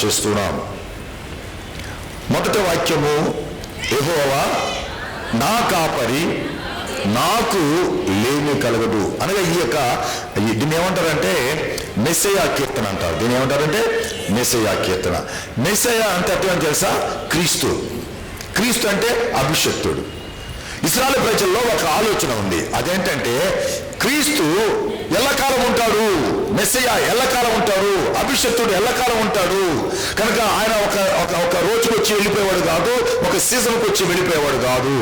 చేస్తున్నాం. మొదటి వాక్యము, యెహోవా నా కాపరి, నాకు లేమి కలగదు అనగా దీన్ని ఏమంటారంటే మెస్సయా కీర్తన అంటారు. దీన్ని ఏమంటారంటే మెస్సయా కీర్తన. మెస్సయా అంటే అర్థం తెలుసా? క్రీస్తు. క్రీస్తు అంటే అభిషక్తుడు. ఇశ్రాయేలు ప్రజల్లో ఒక ఆలోచన ఉంది. అదేంటంటే క్రీస్తు ఎల్లకాలం ఉంటాడు, మెస్సయా ఎల్లకాలం ఉంటాడు, అభిషక్తుడు ఎల్లకాలం ఉంటాడు. కనుక ఆయన ఒక రోజుకు వచ్చి వెళ్ళిపోయేవాడు కాదు, ఒక సీజన్కి వచ్చి వెళ్ళిపోయేవాడు కాదు.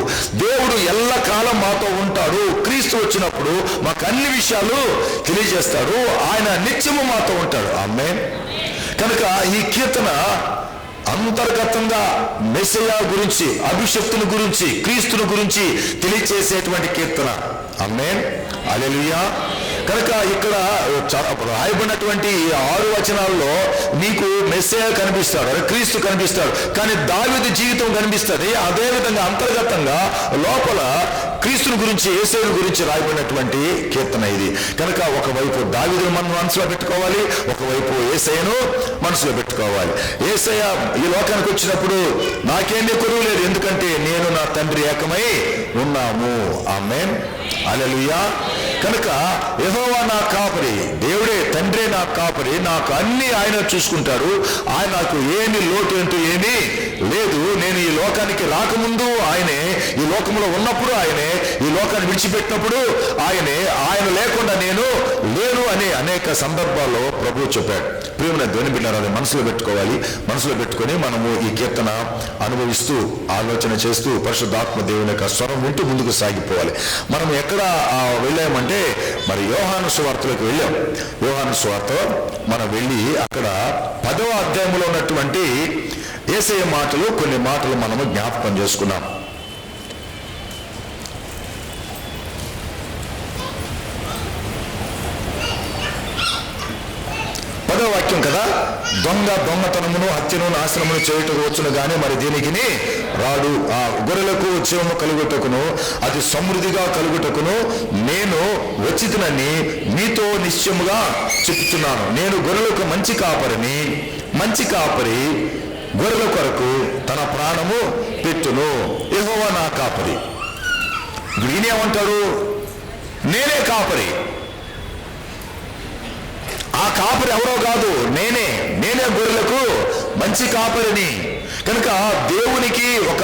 దేవుడు ఎల్లకాలం మాతో ఉంటాడు. క్రీస్తు వచ్చినప్పుడు మాకు అన్ని విషయాలు తెలియజేస్తాడు. ఆయన నిత్యము మాతో ఉంటాడు. ఆమేన్. కనుక ఈ కీర్తన అంతర్గతంగా మెస్సయా గురించి, అభిషక్తుని గురించి, క్రీస్తుని గురించి తెలియచేసేటువంటి కీర్తన. ఆమేన్. హల్లెలూయా. కనుక ఇక్కడ రాయబడినటువంటి 6 వచనాల్లో నీకు మెస్సయా కనిపిస్తాడు, క్రీస్తు కనిపిస్తాడు, కానీ దావీదు జీవితం కనిపిస్తుంది. అదేవిధంగా అంతర్గతంగా లోపల క్రీస్తుని గురించి, యేసయ్యను గురించి రాయబడినటువంటి కీర్తన ఇది. కనుక ఒకవైపు దావీదును మనం మనసులో పెట్టుకోవాలి, ఒకవైపు యేసయ్యను మనసులో పెట్టుకోవాలి. యేసయ్య ఈ లోకానికి వచ్చినప్పుడు నాకేంటి కొరువు లేదు, ఎందుకంటే నేను నా తండ్రి ఏకమై ఉన్నాము. ఆమేన్. హల్లెలూయా. కనుక యెహోవా నా కాపరి, దేవుడే తండ్రే నా కాపరి, నాకు అన్ని ఆయన చూసుకుంటాడు. ఆయన నాకు ఏమి లోటు అంటూ ఏమీ లేదు. నేను ఈ లోకానికి రాకముందు ఆయనే, ఈ లోకంలో ఉన్నప్పుడు ఆయనే, ఈ లోకాన్ని విడిచిపెట్టినప్పుడు ఆయనే, ఆయన లేకుండా నేను లేను అని అనేక సందర్భాల్లో ప్రభువు చెప్పాడు. ప్రియమైన దేవుని బిడ్డలారా, అది మనసులో పెట్టుకోవాలి. మనసులో పెట్టుకొని మనము ఈ కీర్తన అనుభవిస్తూ, ఆలోచన చేస్తూ, పరిశుద్ధాత్మ దేవుని యొక్క స్వరం వింటూ ముందుకు సాగిపోవాలి. మనం ఎక్కడ వెళ్ళామంటే మరి యోహాను సువార్తలోకి వెళ్ళాం. యోహాను సువార్త మనం వెళ్ళి అక్కడ 10వ అధ్యాయంలో ఉన్నటువంటి యేసయ్య మాటలు, కొన్ని మాటలు మనము జ్ఞాపకం చేసుకున్నాం. వాక్యం కదా, దొంగతనమును, హత్యను, నాశనమును చేయుటకు వచ్చును గాని మరి దీనికి రాడు. ఆ గొర్రెలకు జీవము కలుగుటకును, అది సమృద్ధిగా కలుగుటకును నేను వచ్చితినని మీతో నిశ్చయముగా చెప్తున్నాను. నేను గొర్రెలకు మంచి కాపరిని, మంచి కాపరి గొర్రెల కొరకు తన ప్రాణము పెట్టును. యెహోవా నా కాపరి. ఈయనేమంటాడు? నేనే కాపరి. ఆ కాపరి ఎవరో కాదు, నేనే గొర్రెలకు మంచి కాపరిని. కనుక దేవునికి ఒక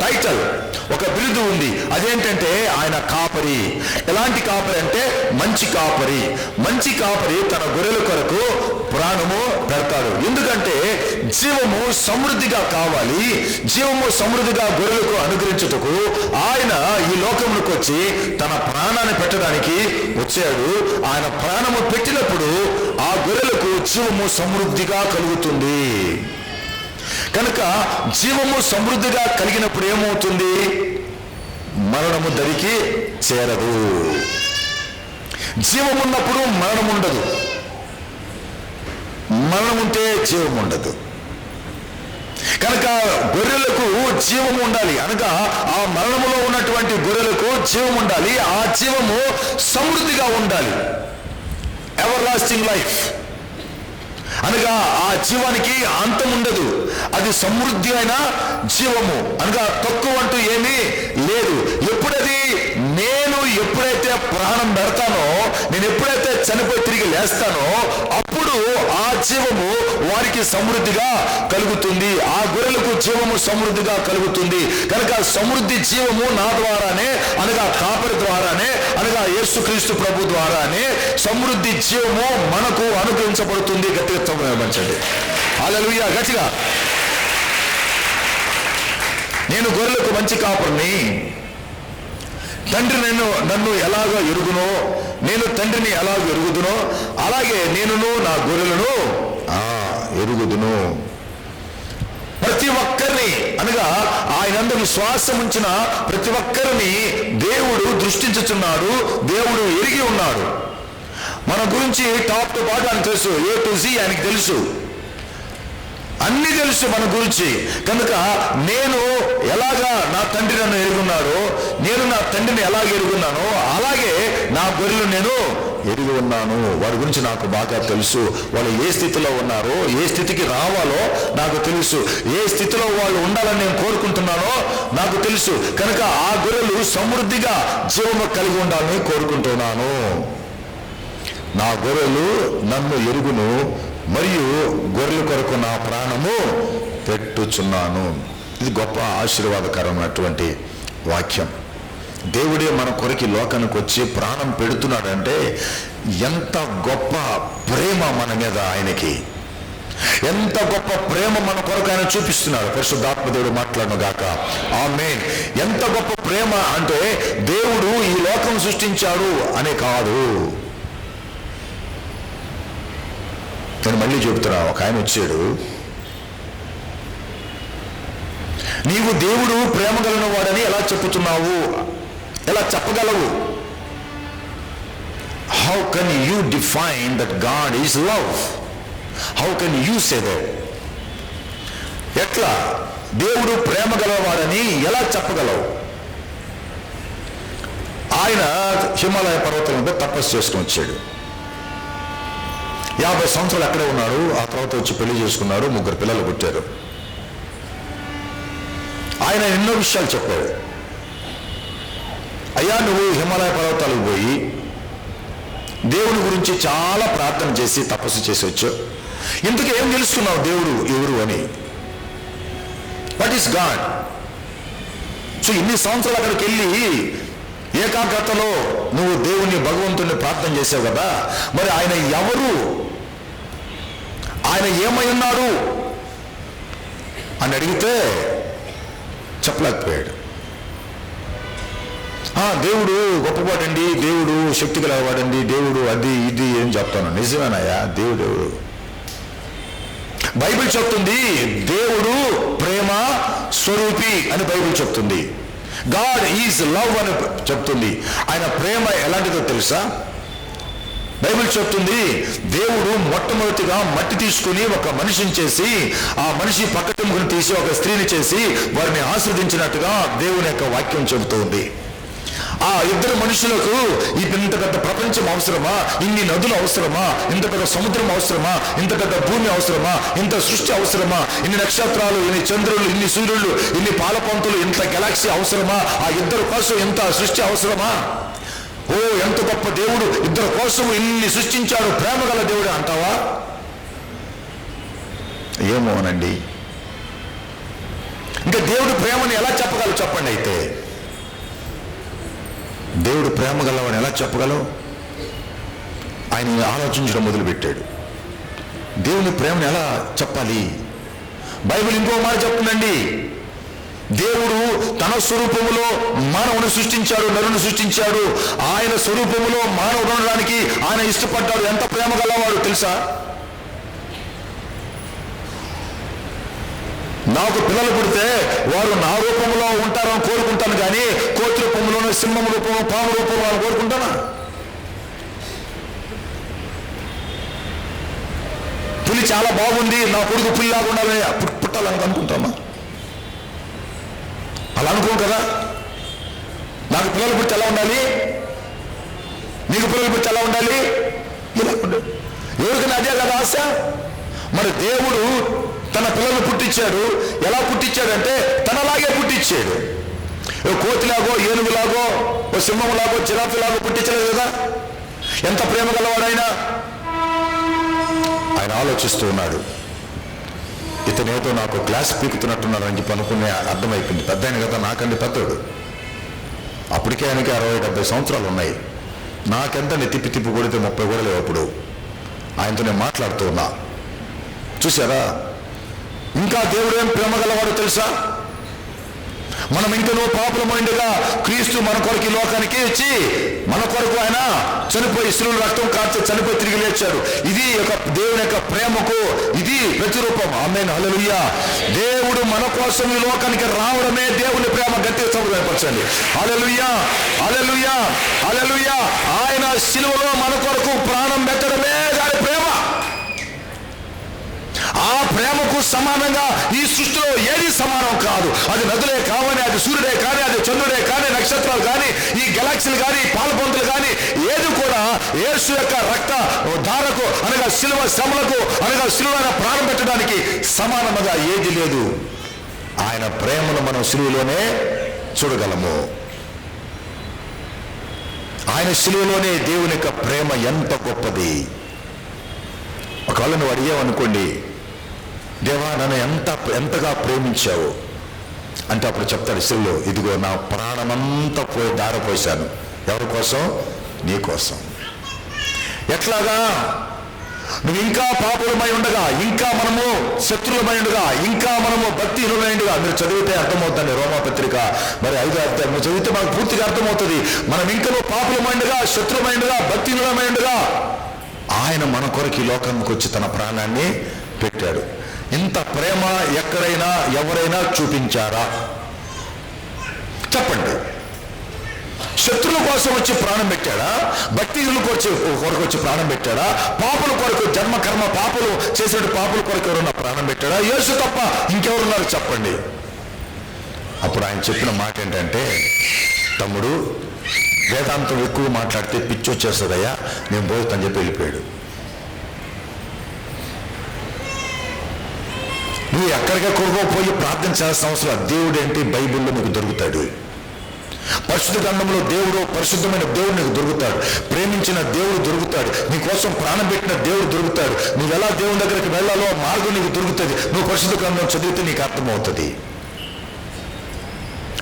టైటిల్, ఒక బిరుదు ఉంది. అదేంటంటే ఆయన కాపరి. ఎలాంటి కాపరి అంటే మంచి కాపరి. మంచి కాపరి తన గొర్రెల కొరకు ప్రాణము పెడతాడు. ఎందుకంటే జీవము సమృద్ధిగా కావాలి. జీవము సమృద్ధిగా గొర్రెలకు అనుగ్రహించుటకు ఆయన ఈ లోకములకు వచ్చి తన ప్రాణాన్ని పెట్టడానికి వచ్చాడు. ఆయన ప్రాణము పెట్టినప్పుడు ఆ గొర్రెలకు జీవము సమృద్ధిగా కలుగుతుంది. కనుక జీవము సమృద్ధిగా కలిగినప్పుడు ఏమవుతుంది? మరణము దరికి చేరదు. జీవం ఉన్నప్పుడు మరణం ఉండదు, మరణం ఉంటే జీవం ఉండదు. కనుక గొర్రెలకు జీవము ఉండాలి. అనగా ఆ మరణములో ఉన్నటువంటి గొర్రెలకు జీవం ఉండాలి. ఆ జీవము సమృద్ధిగా ఉండాలి. ఎవర్ లాస్టింగ్ లైఫ్ అనగా ఆ జీవానికి అంతం ఉండదు. అది సమృద్ధి అయిన జీవము, అనగా తక్కువ అంటూ ఏమీ లేదు. ఎప్పుడైతే ప్రాణం పెడతానో, నేను ఎప్పుడైతే చనిపోయి తిరిగి లేస్తానో, అప్పుడు ఆ జీవము వారికి సమృద్ధిగా కలుగుతుంది. ఆ గొర్రెలకు జీవము సమృద్ధిగా కలుగుతుంది. కనుక సమృద్ధి జీవము నా ద్వారానే, అనగా కాపరి ద్వారానే, అనగా యేసుక్రీస్తు ప్రభు ద్వారానే సమృద్ధి జీవము మనకు అనుగ్రహించబడుతుంది. గట్టిగా మంచండి. హల్లెలూయా. గట్టిగా. నేను గొర్రెలకు మంచి కాపరిని, తండ్రి నన్ను ఎలాగో ఎరుగునో, నేను తండ్రిని ఎలాగో ఎరుగుదునో, అలాగే నేనును నా గొర్రెలను ఎరుగుదును. ప్రతి ఒక్కరిని, అనగా ఆయనందు విశ్వాసం ఉంచిన ప్రతి ఒక్కరిని దేవుడు దృష్టించుచున్నాడు. దేవుడు ఎరిగి ఉన్నాడు. మన గురించి టాప్ టు బాటం ఆయనకు తెలుసు, A to Z ఆయనకు తెలుసు, అన్ని తెలుసు మన గురించి. కనుక నేను ఎలాగా నా తండ్రి నన్ను ఎరుగున్నాడో, నేను నా తండ్రిని ఎలాగ ఎరుగున్నానో, అలాగే నా గొర్రెలు నేను ఎరిగి ఉన్నాను. వారి గురించి నాకు బాగా తెలుసు. వాళ్ళు ఏ స్థితిలో ఉన్నారో, ఏ స్థితికి రావాలో నాకు తెలుసు. ఏ స్థితిలో వాళ్ళు ఉండాలని నేను కోరుకుంటున్నానో నాకు తెలుసు. కనుక ఆ గొర్రెలు సమృద్ధిగా జీవము కలిగి ఉండాలని కోరుకుంటున్నాను. నా గొర్రెలు నన్ను ఎరుగును, మరియు గొర్రెల కొరకు నా ప్రాణము పెట్టుచున్నాను. ఇది గొప్ప ఆశీర్వాదకరమైనటువంటి వాక్యం. దేవుడే మన కొరకు లోకానికి వచ్చి ప్రాణం పెడుతున్నాడంటే ఎంత గొప్ప ప్రేమ మన మీద ఆయనకి, ఎంత గొప్ప ప్రేమ మన కొరకు ఆయన చూపిస్తున్నాడు. పరిశుద్ధాత్మ దేవుడు మాట్లాడను గాక ఆమేన్. ఎంత గొప్ప ప్రేమ అంటే దేవుడు ఈ లోకం సృష్టించాడు అనే కాదు. నేను మళ్ళీ చెబుతున్నా. ఒక ఆయన వచ్చాడు, నీవు దేవుడు ప్రేమ కలిగిన వాడని ఎలా చెప్పుతున్నావు, ఎలా చెప్పగలవు? How can you define that God is love? How can you say that? ఎట్లా దేవుడు ప్రేమ గలవాడని ఎలా చెప్పగలవు? ఆయన హిమాలయ పర్వతం మీద తపస్సు చేసుకుని వచ్చాడు. 50 సంవత్సరాలు అక్కడే ఉన్నాడు. ఆ తర్వాత వచ్చి పెళ్లి చేసుకున్నాడు, 3 పిల్లలు పుట్టారు. ఆయన ఎన్నో విషయాలు చెప్పాడు. అయ్యా, నువ్వు హిమాలయ పర్వతాలకు పోయి దేవుని గురించి చాలా ప్రార్థన చేసి తపస్సు చేసి వచ్చావు. ఇంతకు ఏం తెలుసుకున్నావు దేవుడు ఎవరు అని? What is God? సో ఇన్ని సంవత్సరాలు అక్కడికి వెళ్ళి ఏకాగ్రతలో నువ్వు దేవుని భగవంతుని ప్రార్థన చేసావు కదా, మరి ఆయన ఎవరు, ఆయన ఏమై ఉన్నాడు అని అడిగితే చెప్పలేకపోయాడు. దేవుడు గొప్పవాడండి, దేవుడు శక్తి గలవాడండి, దేవుడు అది ఇది ఏం చెప్తాను. నిజమేనాయా? దేవుడు బైబిల్ చెప్తుంది దేవుడు ప్రేమ స్వరూపి అని బైబిల్ చెప్తుంది. గాడ్ ఈజ్ లవ్ అని చెప్తుంది. ఆయన ప్రేమ ఎలాంటిదో తెలుసా? బైబిల్ చెప్తుంది దేవుడు మొట్టమొదటిగా మట్టి తీసుకుని ఒక మనిషిని చేసి, ఆ మనిషి పక్కటముకుని తీసి ఒక స్త్రీని చేసి వారిని ఆస్వాదించినట్టుగా దేవుని యొక్క వాక్యం చెబుతుంది. ఆ ఇద్దరు మనుషులకు ఇంత పెద్ద ప్రపంచం అవసరమా? ఇన్ని నదులు అవసరమా? ఇంత పెద్ద సముద్రం అవసరమా? ఇంత పెద్ద భూమి అవసరమా? ఇంత సృష్టి అవసరమా? ఇన్ని నక్షత్రాలు, ఇన్ని చంద్రులు, ఇన్ని సూర్యులు, ఇన్ని పాలపంతులు, ఇంత గెలాక్సీ అవసరమా? ఆ ఇద్దరు కోసం ఇంత సృష్టి అవసరమా? ఓ, ఎంత గొప్ప దేవుడు, ఇద్దరు కోసం ఇన్ని సృష్టించాడు, ప్రేమ గల దేవుడు అంటావా? ఏమోనండి. ఇంకా దేవుడు ప్రేమని ఎలా చెప్పగలవు చెప్పండి. అయితే దేవుడు ప్రేమ గలవాడు ఎలా చెప్పగలవు? ఆయన ఆలోచించడం మొదలుపెట్టాడు. దేవుని ప్రేమను ఎలా చెప్పాలి? బైబిల్ ఇంకో మాట చెప్తుందండి. దేవుడు తన స్వరూపములో మానవుని సృష్టించాడు, నరుని సృష్టించాడు. ఆయన స్వరూపములో మానవుడు ఉండడానికి ఆయన ఇష్టపడ్డాడు. ఎంత ప్రేమ గలవాడు తెలుసా? నాకు పిల్లలు పుడితే వారు నా రూపంలో ఉంటారని కోరుకుంటాను, కానీ కోతి రూపంలోనూ, సింహం రూపంలో, పాము రూపంలో అని కోరుకుంటానా? పులి చాలా బాగుంది, నా కొడుకు పులిలాగా ఉండాలని పుట్టాలని అనుకుంటామా? అలా అనుకోం కదా. నాకు పిల్లలు పుడితే ఎలా ఉండాలి, నీకు పిల్లలు పుడితే ఎలా ఉండాలి, ఇలా ఉండాలి. ఎవరికైనా అదే కదా ఆశ. మరి దేవుడు తన పిల్లలు పుట్టించాడు. ఎలా పుట్టించాడంటే తనలాగే పుట్టించాడు. కోతిలాగో, ఏనుగులాగో, ఓ సింహంలాగో, జిరాఫీలాగో పుట్టించలేదు కదా. ఎంత ప్రేమ గలవాడైనా. ఆయన ఆలోచిస్తూ ఉన్నాడు, ఇతనేదో నాకు క్లాస్ పీకుతున్నట్టున్నాడు అని చెప్పి అనుకునే అర్థమైపోయింది. పెద్ద ఆయన కదా, నాకంటే పెద్దోడు. అప్పటికే ఆయనకి 60-70 సంవత్సరాలు ఉన్నాయి. నాకెంత తిప్పి తిప్పి కొడితే 30 కూడా లేవు. అప్పుడు ఆయనతో నేను మాట్లాడుతూ ఉన్నా. చూసారా, ఇంకా దేవుడు ఏం ప్రేమ గలవాడో తెలుసా? మనం ఇంకనూ పాపులమైందిగా క్రీస్తు మన కొరకు ఈ లోకానికి వచ్చి మన కొరకు ఆయన చనిపోయి శిలువలో రక్తం కార్చి చనిపోయి తిరిగి లేచాడు. ఇది ఒక దేవుని యొక్క ప్రేమకు ఇది ప్రతిరూపం. ఆమేన్, హల్లెలూయా. దేవుడు మన కోసం ఈ లోకానికి రావడమే దేవుని ప్రేమ. గట్టిగా చదువుపరచండి. హల్లెలూయా, హల్లెలూయా, హల్లెలూయా. ఆయన శిలువలో మన కొరకు ప్రాణం పెట్టడమే దాని ప్రేమ. ఆ ప్రేమకు సమానంగా ఈ సృష్టిలో ఏది సమానం కాదు. అది నదులే కావని, అది సూర్యుడే కానీ, అది చంద్రుడే కానీ, నక్షత్రాలు కానీ, ఈ గెలాక్సీలు కానీ, పాలపంతులు కానీ ఏది కూడా యేసు యొక్క రక్త ధారకు అనగా శిలువ శ్రమలకు అనగా శిలువైన ప్రాణం పెట్టడానికి సమానముగా ఏది లేదు. ఆయన ప్రేమను మనం శిలువలోనే చూడగలము. ఆయన శిలువలోనే దేవుని యొక్క ప్రేమ ఎంత గొప్పది. ఒకవేళ నువ్వు అడిగావనుకోండి, దేవా నన్ను ఎంతగా ప్రేమించావు అంటే అప్పుడు చెప్తాడు శిలువలో, ఇదిగో నా ప్రాణమంతా దారపోసాను. ఎవరి కోసం? నీ కోసం. ఎట్లాగా? నువ్వు ఇంకా పాపులమై ఉండగా, ఇంకా మనము శత్రులమై ఉండగా, ఇంకా మనము భక్తిహీనులమై ఉండగా, మీరు చదివితే అర్థమవుతుంది రోమాపత్రిక మరి 5వ అధ్యాయం మీరు చదివితే మనకు పూర్తిగా అర్థమవుతుంది. మనం ఇంకా పాపులమై ఉండగా, శత్రులమై ఉండగా, భక్తిహీనులమై ఉండగా ఆయన మన కొరకు ఈ లోకానికి వచ్చి తన ప్రాణాన్ని పెట్టాడు. ఇంత ప్రేమ ఎక్కడైనా ఎవరైనా చూపించారా? చెప్పండి. శత్రువుల కోసం వచ్చి ప్రాణం పెట్టాడా? భక్తిహీనుల కొరకు వచ్చి ప్రాణం పెట్టాడా? పాపుల కొరకు, జన్మ కర్మ పాపులు చేసే పాపుల కొరకు ఎవరున్నా ప్రాణం పెట్టాడా? యేసు తప్ప ఇంకెవరున్నారు చెప్పండి. అప్పుడు ఆయన చెప్పిన మాట ఏంటంటే, తమ్ముడు వేదాంతం ఎక్కువ మాట్లాడితే పిచ్చి వచ్చేస్తుందయ్యా, నేను పోతాను చెప్పి వెళ్ళిపోయాడు. నువ్వు ఎక్కడికెక్కడికో పోయి ప్రార్థన చేయాల్సిన అవసరం. దేవుడు ఏంటి? బైబిల్లో నీకు దొరుకుతాడు. పరిశుద్ధ గ్రంథంలో దేవుడు, పరిశుద్ధమైన దేవుడు నీకు దొరుకుతాడు. ప్రేమించిన దేవుడు దొరుకుతాడు. నీకోసం ప్రాణం పెట్టిన దేవుడు దొరుకుతాడు. నువ్వు ఎలా దేవుని దగ్గరికి వెళ్ళాలో మార్గం నీకు దొరుకుతుంది. నువ్వు పరిశుద్ధ గ్రంథం చదివితే నీకు అర్థమవుతుంది.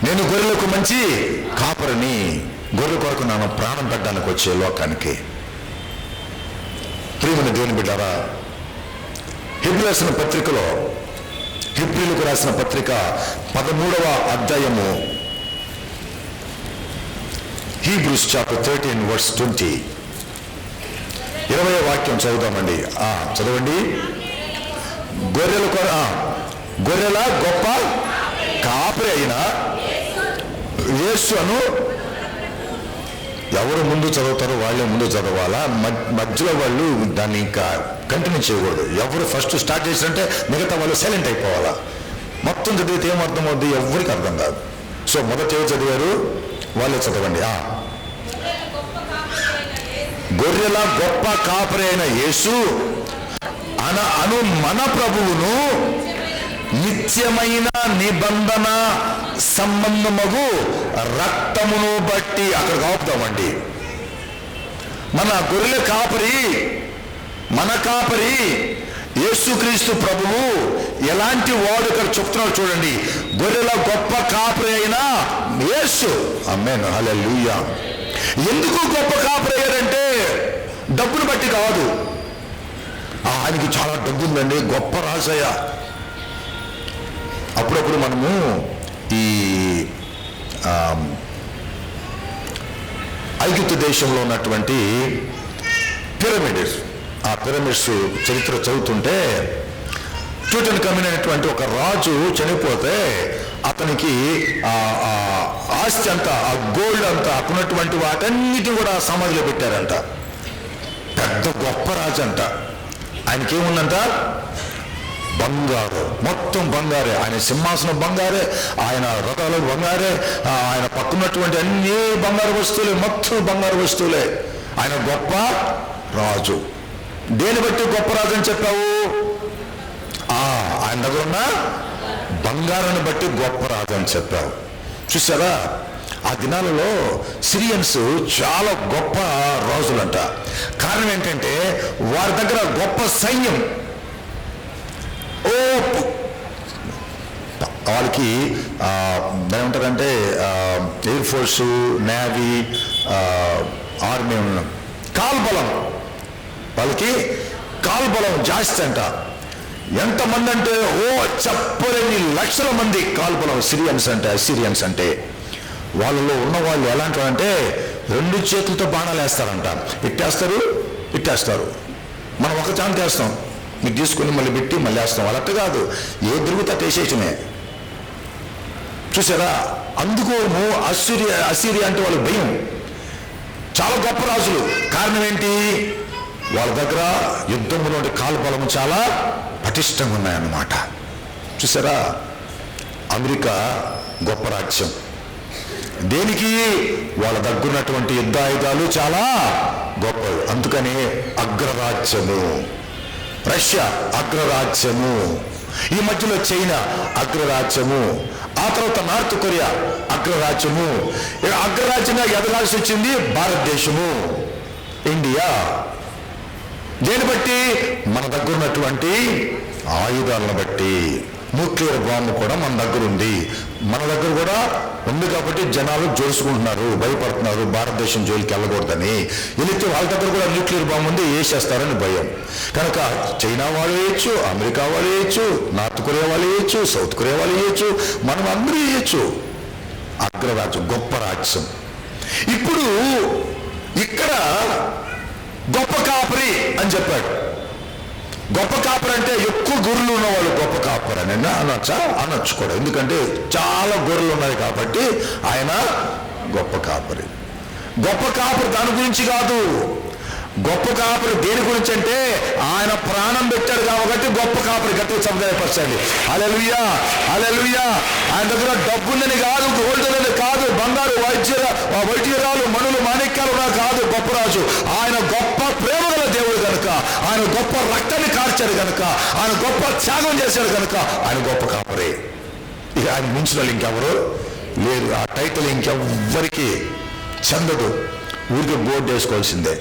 నేను గొర్రెలకు మంచి కాపరిని, గొర్రెల కొరకు నన్ను ప్రాణం పెట్టడానికి వచ్చే లోకానికి. ప్రియమైన దేవుని బిడ్డారా, హెబ్రీలకు రాసిన పత్రిక 13వ అధ్యాయము, హీబ్రూస్ చాప్టర్ 13 వర్స్ 20, 20వ వాక్యం చదువుతామండి. చదవండి. గొర్రెల గొప్ప కాపరి అయిన యేసు అను. ఎవరు ముందు చదువుతారో వాళ్ళే ముందు చదవాలా, మధ్యలో వాళ్ళు దాన్ని ఇంకా కంటిన్యూ చేయకూడదు. ఎవరు ఫస్ట్ స్టార్ట్ చేసినంటే మిగతా వాళ్ళు సైలెంట్ అయిపోవాలా. మొత్తం చదివితే ఏమర్థం అవుద్ది? ఎవరికి అర్థం కాదు. సో మొదట ఏం చదివారు వాళ్ళే చదవండి. గొర్రెల గొప్ప కాపరి అయిన యేసు అను మన ప్రభువును నిత్యమైన నిబంధన సంబంధమగు రక్తమును బట్టి. అక్కడ ఆపుతామండి. మన గొర్రెల కాపరి, మన కాపరి యేసుక్రీస్తు ప్రభువు ఎలాంటి వాడు ఇక్కడ చెప్తున్నాడు చూడండి. గొర్రెల గొప్ప కాపరి అయిన యేసు. ఆమేన్, హల్లెలూయా. ఎందుకు గొప్ప కాపరి అయ్యాడంటే డబ్బును బట్టి కాదు. ఆయనకి చాలా డబ్బు ఉందండి, గొప్ప రాజయ్య. అప్పుడప్పుడు మనము ఈ ఐగుప్తు దేశంలో ఉన్నటువంటి పిరమిడ్స్ చరిత్ర చదువుతుంటే, టూటన్ఖామెన్ అనేటువంటి ఒక రాజు చనిపోతే అతనికి ఆస్తి అంతా, ఆ గోల్డ్ అంతా, అక్కడున్నటువంటి వాటన్నిటి కూడా సమాధిలో పెట్టారంట. పెద్ద గొప్ప రాజు అంట. ఆయనకేముందంట? బంగారు, మొత్తం బంగారే. ఆయన సింహాసనం బంగారే, ఆయన రథాలు బంగారే, ఆయన పక్కనటువంటి అన్ని బంగారు వస్తువులే, మొత్తం బంగారు వస్తువులే. ఆయన గొప్ప రాజు. దేని బట్టి గొప్ప రాజు అని చెప్పావు? ఆయన దగ్గర ఉన్న బంగారాన్ని బట్టి గొప్ప రాజు అని చెప్పావు. చూసారా, ఆ దినాలలో సిరియన్స్ చాలా గొప్ప రాజులంట. కారణం ఏంటంటే వారి దగ్గర గొప్ప సైన్యం. వాళ్ళకి ఏమంటారంటే ఎయిర్ ఫోర్సు, నేవీ, ఆర్మీ, కాల్బలం. వాళ్ళకి కాల్బలం జాస్తి అంట. ఎంతమంది అంటే చెప్పలేని లక్షల మంది కాల్బలం అసిరియన్స్ అంటే. వాళ్ళలో ఉన్న వాళ్ళు ఎలాంటి అంటే 2 చేతులతో బాణాలు వేస్తారంట. ఇట్టేస్తారు. మనం ఒక చాంతి వేస్తాం, మీరు తీసుకుని మళ్ళీ పెట్టి మళ్ళీ వేస్తాం. వాళ్ళట్టు కాదు, ఏ దొరుకుతా వేసేయటమే. చూసారా, అందుకు అసిరియా అంటే వాళ్ళ భయం. చాలా గొప్ప రాజులు. కారణం ఏంటి? వాళ్ళ దగ్గర యుద్ధంలో కాల్బలము చాలా పటిష్టంగా ఉన్నాయన్నమాట. చూసారా, అమెరికా గొప్ప రాజ్యం. దేనికి? వాళ్ళ దగ్గరున్నటువంటి యుద్ధాయుధాలు చాలా గొప్పవి, అందుకని అగ్రరాజ్యము. రష్యా అగ్రరాజ్యము, ఈ మధ్యలో చైనా అగ్రరాజ్యము, ఆ తర్వాత నార్త్ కొరియా అగ్రరాజ్యము. అగ్రరాజ్యంగా ఎదగాల్సి వచ్చింది భారతదేశము, ఇండియా. దేని బట్టి? మన దగ్గర ఉన్నటువంటి ఆయుధాలను బట్టి. న్యూక్లియర్ బాంబు కూడా మన దగ్గర ఉంది. మన దగ్గర కూడా ఉంది కాబట్టి జనాలు జోడుచుకుంటున్నారు, భయపడుతున్నారు భారతదేశం జోలికి వెళ్ళకూడదని. వెళితే వాళ్ళ దగ్గర కూడా న్యూక్లియర్ బాంబు ఉంది, వేసేస్తారని భయం. కనుక చైనా వాళ్ళు వేయచ్చు, అమెరికా వాళ్ళు వేయచ్చు, నార్త్ కొరియా వాళ్ళు వేయచ్చు, సౌత్ కొరియా వాళ్ళు వేయచ్చు, మనం అందరూ వేయచ్చు. అగ్రరాజ్యం, గొప్ప రాజ్యం. ఇప్పుడు ఇక్కడ గొప్ప కాపరి అని చెప్పాడు. గొప్ప కాపరి అంటే ఎక్కువ గొర్రెలు ఉన్నవాళ్ళు గొప్ప కాపరి అని అనొచ్చా? అనొచ్చు కూడా, ఎందుకంటే చాలా గొర్రెలు ఉన్నాయి కాబట్టి ఆయన గొప్ప కాపరి. గొప్ప కాపరి దాని గురించి కాదు. గొప్ప కాపరి దేని గురించి అంటే ఆయన ప్రాణం పెట్టాడు కాబట్టి గొప్ప కాపరి. గట్టిగా సంతోషపరచండి. హల్లెలూయా, హల్లెలూయా. ఆయన దగ్గర డబ్బు ఉందని కాదు, గోల్డ్ ఉందని కాదు, బంగారు వైద్యరాలు మణులు మాణిక్యాలు కాదు గొప్ప రాజు. ఆయన గొప్ప ప్రేమ గల దేవుడు కనుక, ఆయన గొప్ప రక్తాన్ని కార్చాడు కనుక, ఆయన గొప్ప త్యాగం చేశాడు కనుక ఆయన గొప్ప కాపరి. ఇక ఆయన మించిన వాళ్ళు ఇంకెవరు లేరు. ఆ టైటిల్ ఇంకెవ్వరికి చెందదు. ఊరికి బోర్డు వేసుకోవాల్సిందే.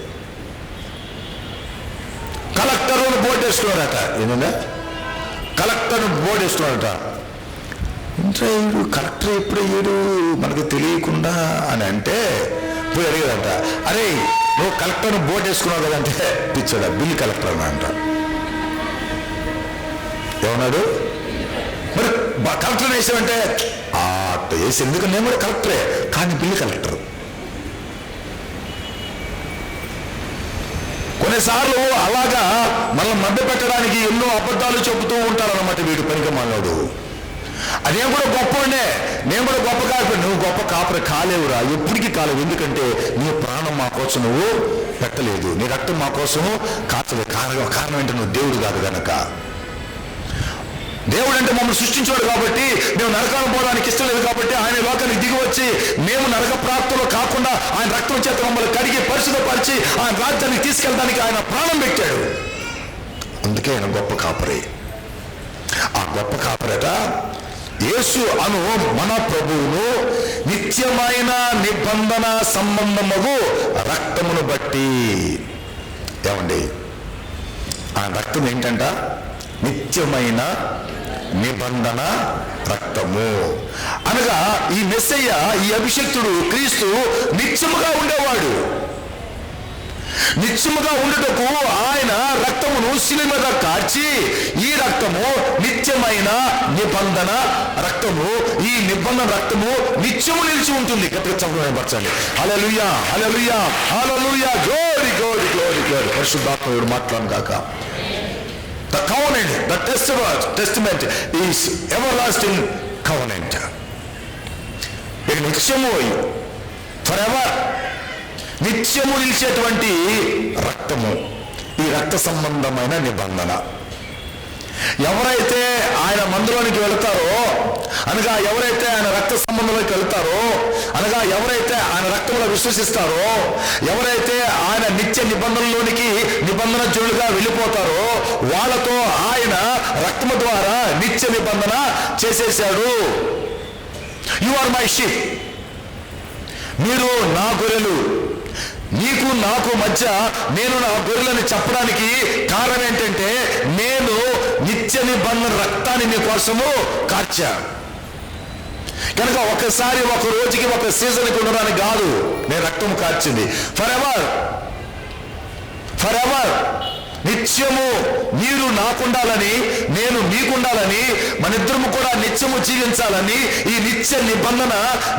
కలెక్టర్ బోర్డు వేసుకున్నారట. ఏంటంటే కలెక్టర్ బోర్డు వేసుకున్నారట. ఇంట్లో కలెక్టర్ ఎప్పుడు అయ్యాడు మనకు తెలియకుండా అని అంటే పోయి అడిగాడంట, అరే నువ్వు కలెక్టర్ను బోర్డు వేసుకున్నావు కదంటే పిచ్చాడు, బిల్లు కలెక్టర్ అని అంట. ఏమన్నాడు? మరి కలెక్టర్ వేసామంటే వేసి ఎందుకు? నేను కూడా కలెక్టరే కానీ బిల్లు కలెక్టర్. కొన్నిసార్లు అలాగా మనల్ని మభ్య పెట్టడానికి ఎన్నో అబద్ధాలు చెబుతూ ఉంటారన్నమాట వీడు పనికిమాలినోడు. అదేం కూడా గొప్పనే, నేను కూడా గొప్ప కాపరి. నువ్వు గొప్ప కాపరి కాలేవురా, ఎప్పటికీ కాలేవు. ఎందుకంటే నీ ప్రాణం మా కోసం నువ్వు పెట్టలేదు, నీ రక్తం మా కోసం కాచలేదు. కారణం ఏంటంటే నువ్వు దేవుడు కాదు కనుక. దేవుడు అంటే మమ్మల్ని సృష్టించాడు కాబట్టి, మేము నరకాన్ని పోవడానికి ఇష్టం లేదు కాబట్టి ఆయన లోకానికి దిగి వచ్చి మేము నరక ప్రాప్తిలో కాకుండా ఆయన రక్తం చేత మమ్మల్ని కడిగి పరిశుద్ధపరిచి ఆయన రాజ్యాన్ని తీసుకెళ్ళడానికి ఆయన ప్రాణం పెట్టాడు. అందుకే ఆయన గొప్ప కాపరి. ఆ గొప్ప కాపరట యేసు అను మన ప్రభువును నిత్యమైన నిబంధన సంబంధము రక్తమును బట్టి. ఏమండి, ఆ రక్తం ఏంటంట? నిత్యమైన నిబంధన రక్తము. అనగా ఈ మెస్సయ్య, ఈ అభిషక్తుడు క్రీస్తు నిత్యముగా ఉండేవాడు. నిత్యముగా ఉండుటకు ఆయన రక్తమును శిలువ మీద కార్చి, ఈ రక్తము నిత్యమైన నిబంధన రక్తము. ఈ నిబంధన రక్తము నిత్యము నిలిచి ఉంటుంది. గట్టిగా చదవబరచండి. Hallelujah, hallelujah, hallelujah. Glory, glory, glory, glory. పరిశుద్ధాత్ముడు మాట్లాడను గాక. The covenant, the testament is everlasting covenant. ఇది నిత్యము, ఫరెవర్, నిత్యము నిలిచేటువంటి రక్తము. ఈ రక్త సంబంధమైన నిబంధన. ఎవరైతే ఆయన మందులోనికి వెళతారో, అనగా ఎవరైతే ఆయన రక్త సంబంధంలోకి వెళ్తారో, అనగా ఎవరైతే ఆయన రక్తంలో విశ్వసిస్తారో, ఎవరైతే ఆయన నిత్య నిబంధనలోనికి నిబంధన జనులుగా వెళ్ళిపోతారో వాళ్ళతో ఆయన రక్తము ద్వారా నిత్య నిబంధన చేసేశాడు. యు ఆర్ మై షీప్, మీరు నా గొర్రెలు. నీకు నాకు మధ్య నేను నా గొర్రెలని చెప్పడానికి కారణం ఏంటంటే నేను నిత్య నిబంధన రక్తాన్ని నీ కోసము కార్చా కనుక ఒకసారి ఒక రోజుకి ఒక సీజన్కి ఉండడానికి కాదు నేను రక్తం కార్చింది. ఫర్ ఎవర్, ఫర్ ఎవర్, నిత్యము మీరు నాకుండాలని నేను మీకుండాలని మనిద్దరము కూడా నిత్యము జీవించాలని ఈ నిత్య నిబంధన,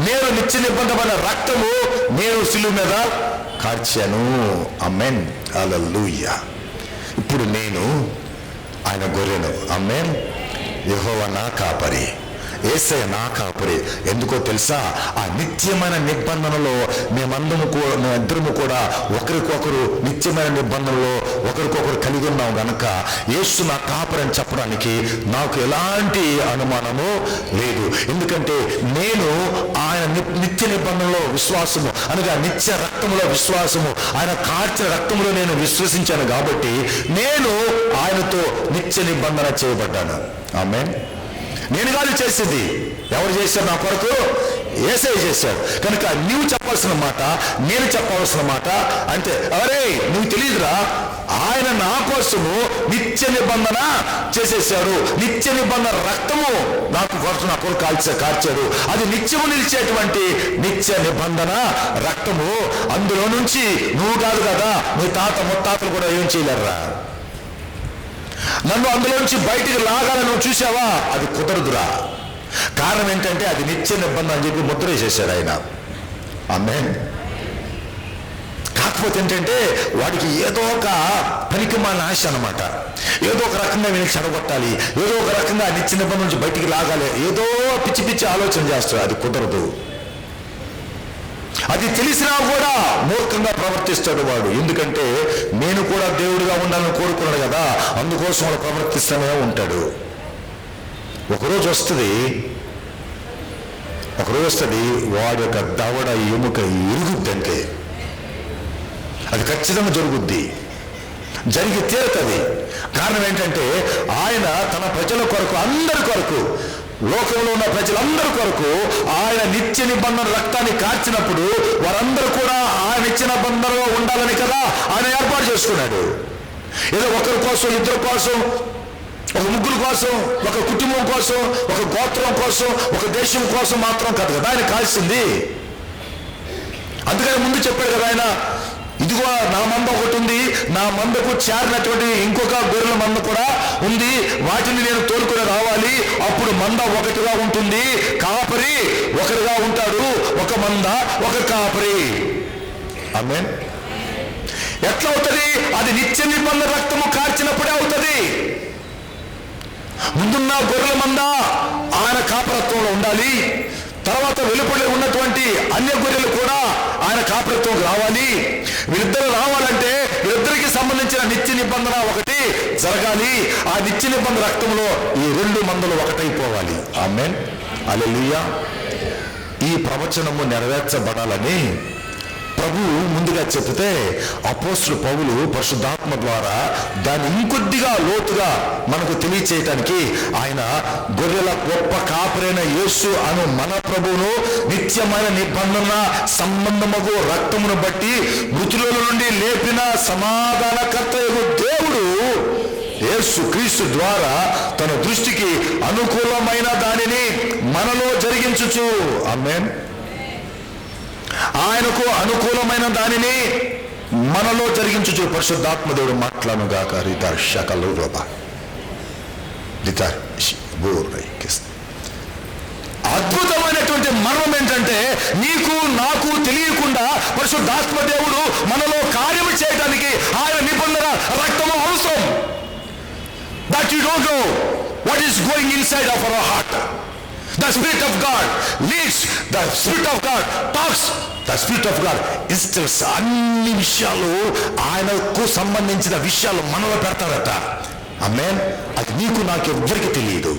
నేను నిత్య నిబంధన రక్తము నేను శిలువ మీద కార్చాను. ఆమేన్, హల్లెలూయా. ఇప్పుడు నేను ఆయన గొర్రెను. ఆమేన్. యెహోవా నా కాపరి, యేసయ్య నా కాపరి. ఎందుకో తెలుసా? ఆ నిత్యమైన నిబంధనలో మేమిద్దరము కూడా ఒకరికొకరు నిత్యమైన నిబంధనలో ఒకరికొకరు కలిగి ఉన్నాం గనక యేసు నా కాపరి అని చెప్పడానికి నాకు ఎలాంటి అనుమానము లేదు. ఎందుకంటే నేను ఆయన నిత్య నిబంధనలో విశ్వాసము అనగా నిత్య రక్తంలో విశ్వాసము, ఆయన కార్చిన రక్తంలో నేను విశ్వసించాను కాబట్టి నేను ఆయనతో నిత్య నిబంధన చేయబడ్డాను. ఆమేన్. నేను కాదు చేసింది, ఎవరు చేశారు నా కొరకు? యేసయ్య చేశాడు. కనుక నువ్వు చెప్పాల్సిన మాట, నేను చెప్పవలసిన మాట అంటే, అరే నువ్వు తెలియదురా, ఆయన నా కోసము నిత్య నిబంధన చేసేసాడు. నిత్య నిబంధన రక్తము నా కొరకు కార్చాడు. అది నిత్యము నిలిచేటువంటి నిత్య నిబంధన రక్తము. అందులో నుంచి నువ్వు కాదు కదా, నీ తాత ముత్తాతలు కూడా ఏం చేయలేరురా. నన్ను అందులోంచి బయటికి లాగాలని నువ్వు చూసావా? అది కుదరదురా. కారణం ఏంటంటే అది నిత్య నిబంధన అని చెప్పి ముద్ర వేసేసాడు ఆయన. ఆమేన్. కాకపోతే ఏంటంటే వాడికి ఏదో ఒక పనికిమాలిన ఆశ అన్నమాట. ఏదో ఒక రకంగా వీళ్ళకి చెడగొట్టాలి, ఏదో ఒక రకంగా నిత్య నిబంధన నుంచి బయటికి లాగాలి, ఏదో పిచ్చి పిచ్చి ఆలోచన చేస్తాడు. అది కుదరదు. అది తెలిసినా కూడా మూర్ఖంగా ప్రవర్తిస్తాడు వాడు. ఎందుకంటే నేను కూడా దేవుడిగా ఉండాలని కోరుకున్నాడు కదా, అందుకోసం వాడు ప్రవర్తిస్తూనే ఉంటాడు. ఒకరోజు వస్తుంది వాడి యొక్క దవడ ఎముక ఇరుగుద్దంటే అది ఖచ్చితంగా జరుగుద్ది, జరిగి తీరుతుంది. కారణం ఏంటంటే ఆయన తన ప్రజల కొరకు, అందరి కొరకు, లోకంలో ఉన్న ప్రజలందరి కొరకు ఆయన నిత్య నిబంధన రక్తాన్ని కార్చినప్పుడు వారందరూ కూడా ఆయన నిత్య నిబంధనలో ఉండాలని కదా ఆయన ఏర్పాటు చేసుకున్నాడు. ఏదో ఒకరి కోసం, ఇద్దరి కోసం, ఒక ముగ్గురు కోసం, ఒక కుటుంబం కోసం, ఒక గోత్రం కోసం, ఒక దేశం కోసం మాత్రం కాదు కదా ఆయన కాల్సింది. అందుకని ముందు చెప్పాడు కదా ఆయన, ఇదిగో నా మంద ఒకటి ఉంది, నా మందకు చేరినటువంటి ఇంకొక గొర్రెల మంద కూడా ఉంది, వాటిని నేను తోలుకొని రావాలి, అప్పుడు మంద ఒకటిగా ఉంటుంది, కాపరి ఒకరిగా ఉంటాడు, ఒక మంద ఒక కాపరి. ఆమేన్. ఎట్లా అవుతుంది? అది నిత్య నిబంధన రక్తము కార్చినప్పుడే అవుతుంది. ముందున్న గొర్రెల మంద ఆయన కాపరత్వంలో ఉండాలి, తర్వాత వెలుపడి ఉన్నటువంటి అన్య గొర్రెలు కూడా ఆయన కాపరత్వం రావాలి. వీరిద్దరు రావాలంటే వీరిద్దరికి సంబంధించిన నిత్య నిబంధన ఒకటి జరగాలి. ఆ నిత్య నిబంధన రక్తంలో ఈ రెండు మందలు ఒకటైపోవాలి. ఆమేన్. హల్లెలూయా. ఈ ప్రవచనము నెరవేర్చబడాలని ప్రభు ముందుగా చెప్తే అపోస్తలుడు పౌలు పరిశుద్ధాత్మ ద్వారా దాన్ని ఇంకొద్దిగా లోతుగా మనకు తెలియచేయటానికి ఆయన గొర్రెల గొప్ప కాపరైన యేసు అను మన ప్రభువును నిత్యమైన నిబంధన సంబంధముగు రక్తమును బట్టి మృతుల నుండి లేపిన సమాధానకర్తయగు దేవుడు యేసు క్రీస్తు ద్వారా తన దృష్టికి అనుకూలమైన దానిని మనలో జరిగించుచు. ఆమేన్. ఆయనకు అనుకూలమైన దానిని మనలో జరిగించుచు పరిశుద్ధాత్మ దేవుడు మాట్లాడుగాక. అద్భుతమైనటువంటి మర్మం ఏంటంటే నీకు నాకు తెలియకుండా పరిశుద్ధాత్మ దేవుడు మనలో కార్యము చేయడానికి ఆయన నిబంధన రక్తము అవసరం. That you don't know what is going inside of our heart. The Spirit of God leads, the Spirit of God talks, the Spirit of God instills. అన్ని విషయాలు ఆయనకు సంబంధించిన విషయాలు మనలో పెడతారట. ఆమేన్. అది నీకు నాకు ఎవ్వరికి తెలియదు.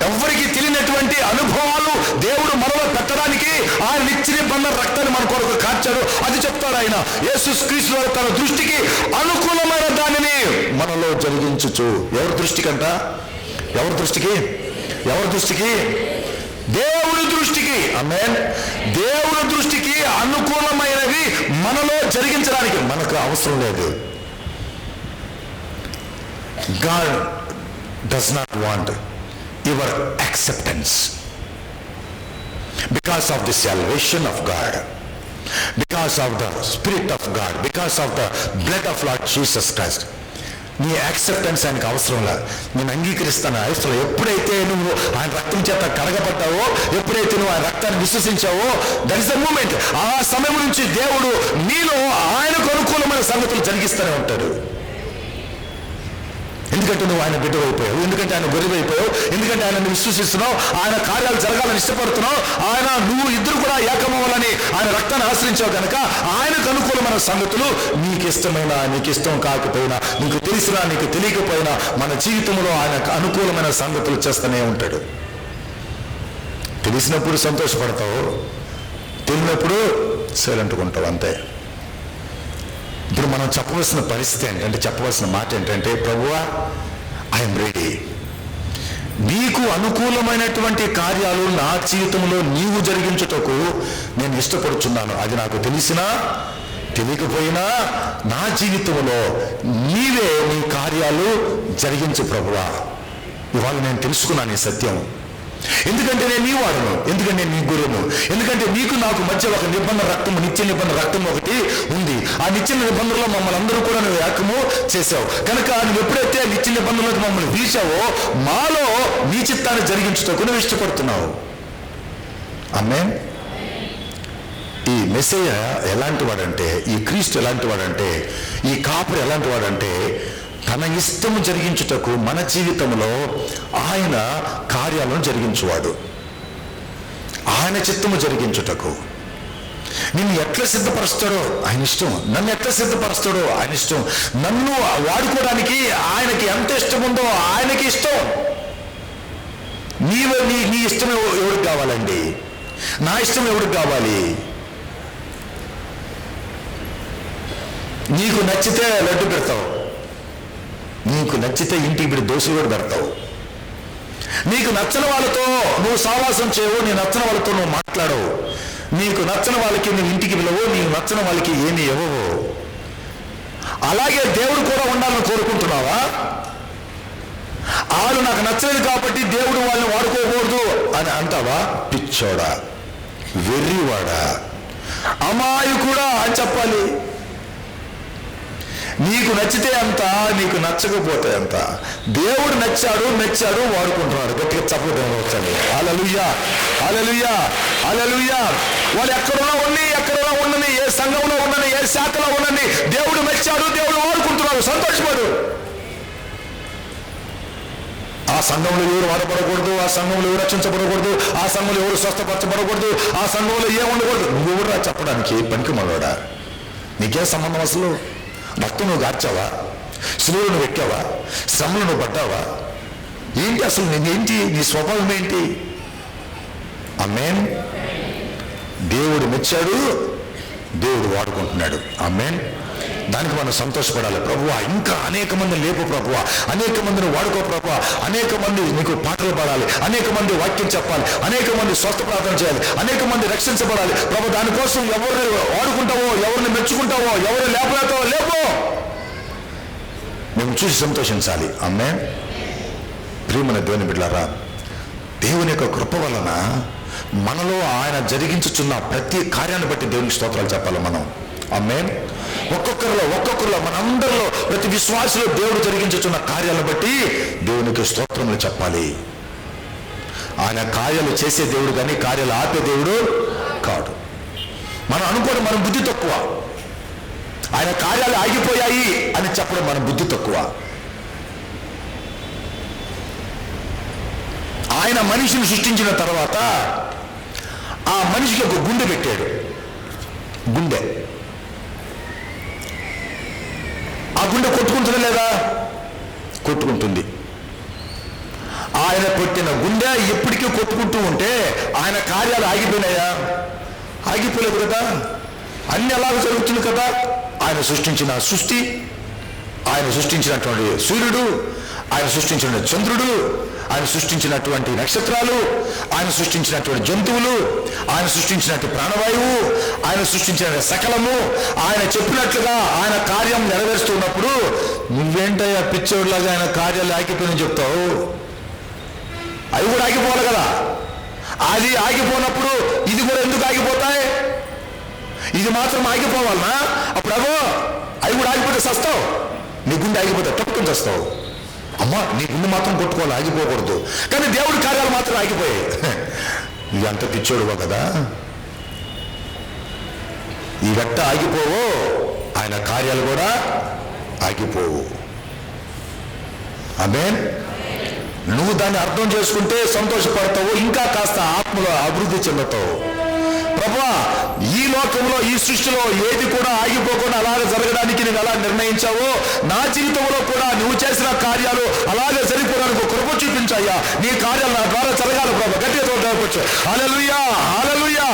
ఎవరికి తెలియనటువంటి అనుభవాలు దేవుడు మనలో పెట్టడానికి ఆయన నిత్య నిబంధన రక్తాన్ని మన కొరకు కార్చాడు. అది చెప్తాడు ఆయన. యేసు క్రీస్తు తన దృష్టికి అనుకూలమైన దానిని మనలో జరిగించుచు. ఎవరి దృష్టికంట? ఎవరి దృష్టికి? ఎవరి దృష్టికి? దేవుడి దృష్టికి. ఆమేన్. దేవుడి దృష్టికి అనుకూలమైనవి మనలో జరిగించడానికి మనకు అవసరం లేదు. God does not want your acceptance because of the salvation of God, because of the Spirit of God, because of the blood of Lord Jesus Christ. నీ యాక్సెప్టెన్స్ ఆయనకు అవసరం లేదు. నేను అంగీకరిస్తాను అవసరం. ఎప్పుడైతే నువ్వు ఆయన రక్తం చేత కడగబడ్డావో, ఎప్పుడైతే నువ్వు ఆయన రక్తాన్ని విశ్వసించావో, దట్ ఇస్ ద మూమెంట్. ఆ సమయం నుంచి దేవుడు నీలో ఆయనకు అనుకూలమైన సంగతులు జరిగిస్తూనే ఉంటాడు. ఎందుకంటే నువ్వు ఆయన బిడ్డ అయిపోయావు, ఎందుకంటే ఆయన గొర్రె అయిపోయావు, ఎందుకంటే ఆయన నువ్వు విశ్వసిస్తున్నావు, ఆయన కార్యాలు జరగాలని ఇష్టపడుతున్నావు, ఆయన నువ్వు ఇద్దరు కూడా ఏకమవ్వాలని ఆయన రక్తాన్ని ఆశ్రయించావు కనుక ఆయనకు అనుకూలమైన సంగతులు నీకు ఇష్టమైనా నీకు ఇష్టం కాకపోయినా, నీకు తెలిసినా నీకు తెలియకపోయినా మన జీవితంలో ఆయనకు అనుకూలమైన సంగతులు చేస్తూనే ఉంటాడు. తెలిసినప్పుడు సంతోషపడతావు, తెలియనప్పుడు సైలెంట్గా అంతే. ఇప్పుడు మనం చెప్పవలసిన పరిస్థితి ఏంటంటే, చెప్పవలసిన మాట ఏంటంటే, ప్రభువా ఐఎమ్ రెడీ, నీకు అనుకూలమైనటువంటి కార్యాలు నా జీవితంలో నీవు జరిగించుటకు నేను ఇష్టపడుచున్నాను. అది నాకు తెలిసినా తెలియకపోయినా నా జీవితంలో నీవే నీ కార్యాలు జరిగించు ప్రభువా. ఇవాళ నేను తెలుసుకున్నాను ఈ సత్యం. ఎందుకంటే నేను నీ వాడును, ఎందుకంటే నీ గురువును, ఎందుకంటే నీకు నాకు మధ్య ఒక నిబంధన రక్తము, నిత్య నిబంధన రక్తం ఒకటి ఉంది. ఆ నిత్య నిబంధనలో మమ్మల్ని అందరూ కూడా నువ్వు ఏకము చేసావు కనుక నువ్వు ఎప్పుడైతే నిత్య నిబంధనలకు మమ్మల్ని పిలిచావో మాలో నీ చిత్తాన్ని జరిగించుటకు నువ్వు ఇష్టపడుతున్నావు. ఆమేన్. ఈ మెస్సయ్య ఎలాంటి వాడంటే, ఈ క్రీస్తు ఎలాంటి వాడంటే, ఈ కాపరి ఎలాంటి వాడంటే, తన ఇష్టము జరిగించుటకు మన జీవితంలో ఆయన కార్యాలను జరిగించువాడు. ఆయన చిత్తము జరిగించుటకు నిన్ను ఎట్లా సిద్ధపరుస్తాడో ఆయన ఇష్టం, నన్ను ఎట్లా సిద్ధపరుస్తాడో ఆయన ఇష్టం, నన్ను వాడుకోవడానికి ఆయనకి ఎంత ఇష్టం ఉందో ఆయనకి ఇష్టం. నీ ఇష్టం ఎవరికి కావాలండి? నా ఇష్టం ఎవరికి కావాలి? నీకు నచ్చితే లడ్డు పెడతావు, నీకు నచ్చితే ఇంటికి ఇప్పుడు దోశలు కూడా పెడతావు, నీకు నచ్చని వాళ్ళతో నువ్వు సావాసం చేయవు, నీ నచ్చని వాళ్ళతో నువ్వు మాట్లాడవు, నీకు నచ్చని వాళ్ళకి నువ్వు ఇంటికి పిలవు, నీకు నచ్చని వాళ్ళకి ఏమి ఇవ్వవు. అలాగే దేవుడు కూడా ఉండాలని కోరుకుంటున్నావా? వాళ్ళు నాకు నచ్చలేదు కాబట్టి దేవుడు వాళ్ళని వాడుకోకూడదు అని అంటావా? పిచ్చోడా, వెర్రివాడా, అమాయకుడా అని చెప్పాలి. నీకు నచ్చితే అంత, నీకు నచ్చకపోతే అంత. దేవుడు నచ్చాడు వాడుకుంటున్నాడు. గట్టిగా చెప్పడం వచ్చాను. హల్లెలూయా, హల్లెలూయా, హల్లెలూయా. వాళ్ళు ఎక్కడున్నా ఉండని, ఏ సంఘంలో ఉండని, ఏ శాఖలో ఉండని, దేవుడు నచ్చాడు, దేవుడు వాడుకుంటున్నాడు. సంతోషపడు. ఆ సంఘంలో ఎవరు వాడబడకూడదు, ఆ సంఘంలో ఎవరు రక్షించబడకూడదు, ఆ సంఘంలో ఎవరు స్వస్థపరచబడకూడదు, ఆ సంఘంలో ఏం ఉండకూడదు. నువ్వురా చెప్పడానికి పనికి మగవాడా? నీకేం సంబంధం అసలు? రక్తం నువ్వు గార్చావా? శిలువలు నువ్వు ఎక్కావా? శ్రమలు నువ్వు పడ్డావా? ఏంటి అసలు నేనేంటి? నీ స్వభావం ఏంటి? ఆమేన్. దేవుడు మెచ్చాడు, దేవుడు వాడుకుంటున్నాడు. ఆమేన్. దానికి మనం సంతోషపడాలి. ప్రభువా ఇంకా అనేక మంది లేపు ప్రభువా, అనేక మందిని వాడుకో ప్రభువా, అనేక మంది నీకు పాటలు పాడాలి, అనేక మంది వాక్యం చెప్పాలి, అనేక మంది స్వస్థ ప్రార్థన చేయాలి, అనేక మంది రక్షించబడాలి ప్రభు. దానికోసం ఎవరిని వాడుకుంటావో, ఎవరిని మెచ్చుకుంటావో, ఎవరిని లేపలేతావో లేపో, మేము చూసి సంతోషించాలి. ఆమేన్. ప్రియమైన దేవుని బిడ్డలారా, దేవుని యొక్క కృప వలన మనలో ఆయన జరిగించుచున్న ప్రతి కార్యాన్ని బట్టి దేవునికి స్తోత్రాలు చెప్పాలి మనం. ఆమేన్. ఒక్కొక్కరిలో మనందరిలో ప్రతి విశ్వాసలో దేవుడు జరిగించుచున్న కార్యాలను బట్టి దేవునికి స్తోత్రములు చెప్పాలి. ఆయన కార్యాలు చేసే దేవుడు కానీ కార్యాలు ఆపే దేవుడు కాదు. మనం అనుకోవడం మన బుద్ధి తక్కువ. ఆయన కార్యాలు ఆగిపోయాయి అని చెప్పడం మన బుద్ధి తక్కువ. ఆయన మనిషిని సృష్టించిన తర్వాత ఆ మనిషికి ఒక గుండె పెట్టాడు. గుండె, ఆ గుండె కొట్టుకుంటుందా లేదా? కొట్టుకుంటుంది. ఆయన పెట్టిన గుండె ఎప్పటికీ కొట్టుకుంటూ ఉంటే ఆయన కార్యాలు ఆగిపోయినాయా? ఆగిపోలేదు కదా. అన్ని అలాగే జరుగుతుంది కదా. ఆయన సృష్టించిన సృష్టి, ఆయన సృష్టించినటువంటి సూర్యుడు, ఆయన సృష్టించిన చంద్రుడు, ఆయన సృష్టించినటువంటి నక్షత్రాలు, ఆయన సృష్టించినటువంటి జంతువులు, ఆయన సృష్టించినటువంటి ప్రాణవాయువు, ఆయన సృష్టించిన సకలము ఆయన చెప్పినట్లుగా ఆయన కార్యం నెరవేరుస్తున్నప్పుడు నువ్వేంటయ్యా పిచ్చోడ్లాగా ఆయన కార్యాలు ఆగిపోయినని చెప్తావు? అవి కూడా ఆగిపోవాలి కదా. అది ఆగిపోయినప్పుడు ఇది కూడా ఎందుకు ఆగిపోతాయి? ఇది మాత్రం ఆగిపోవాలనా? అప్పుడు అవి కూడా ఆగిపోతే చస్తావు. నీ గుండె ఆగిపోతే తప్పుకొని చస్తావు. అమ్మా, నీ గుండె మాత్రం కొట్టుకోవాలి, ఆగిపోకూడదు. కానీ దేవుడి కార్యాలు మాత్రం ఆగిపోయాయి. ఇది అంత పిచ్చోడువో కదా. ఈ గట్ట ఆగిపోవు, ఆయన కార్యాలు కూడా ఆగిపోవు. ఆమేన్. నువ్వు దాన్ని అర్థం చేసుకుంటే సంతోషపడతావు, ఇంకా కాస్త ఆత్మలో అభివృద్ధి చెందుతావు. ప్రభువా, ఈ లోకంలో ఈ సృష్టిలో ఏది కూడా ఆగిపోకుండా అలాగే జరగడానికి నేను ఎలా నిర్ణయించావో, నా జీవితంలో కూడా నువ్వు చేసిన కార్యాలు అలాగే సరిపోవడానికి కృప చూపించాయ్యా. నీ కార్యాలు నా ద్వారా జరగాలి ప్రభు. గట్టిగా చూడవచ్చు. హల్లెలూయా, హల్లెలూయా.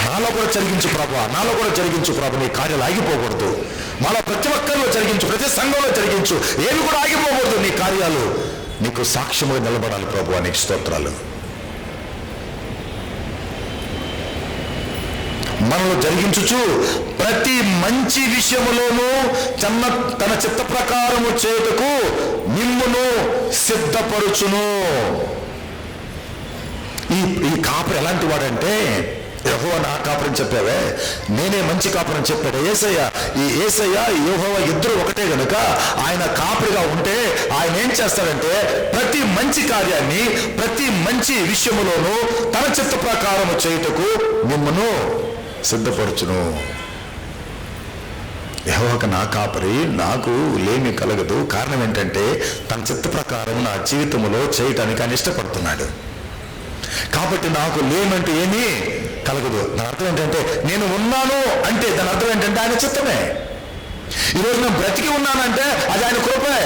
నాలో కూడా జరిగించు ప్రభు, నాలో కూడా జరిగించు ప్రభు. నీ కార్యాలు ఆగిపోకూడదు. మాలో ప్రతి ఒక్కరిలో జరిగించు, ప్రతి సంఘంలో జరిగించు. ఏవి కూడా ఆగిపోకూడదు. నీ కార్యాలు నీకు సాక్ష్యముగా నిలబడాలి ప్రభు. నీకు స్తోత్రాలు. మనలో జరిగించుచు ప్రతి మంచి విషయములోనూ తన చిత్త ప్రకారము చేయుటకు మిమ్మును సిద్ధపరుచును. ఈ కాపరి ఎలాంటి వాడంటే, యెహోవా నా కాపరిని చెప్పావే, నేనే మంచి కాపరిని చెప్పాడు యేసయ్య. ఈ యేసయ్య యెహోవా ఇద్దరు ఒకటే గనుక ఆయన కాపరిగా ఉంటే ఆయన ఏం చేస్తాడంటే, ప్రతి మంచి కార్యాన్ని ప్రతి మంచి విషయములోనూ తన చిత్త ప్రకారము చేయుటకు మిమ్మును సిద్ధపరచును. యెహోవా నా కాపరి, నాకు లేమి కలగదు. కారణం ఏంటంటే తన చిత్త ప్రకారం నా జీవితంలో చేయటానికి ఆయన ఇష్టపడుతున్నాడు. కాబట్టి నాకు లేమంటే ఏమీ కలగదు. దాని అర్థం ఏంటంటే, నేను ఉన్నాను అంటే దాని అర్థం ఏంటంటే ఆయన చిత్తమే. ఈరోజు నేను బ్రతికి ఉన్నానంటే అది ఆయన కృపే.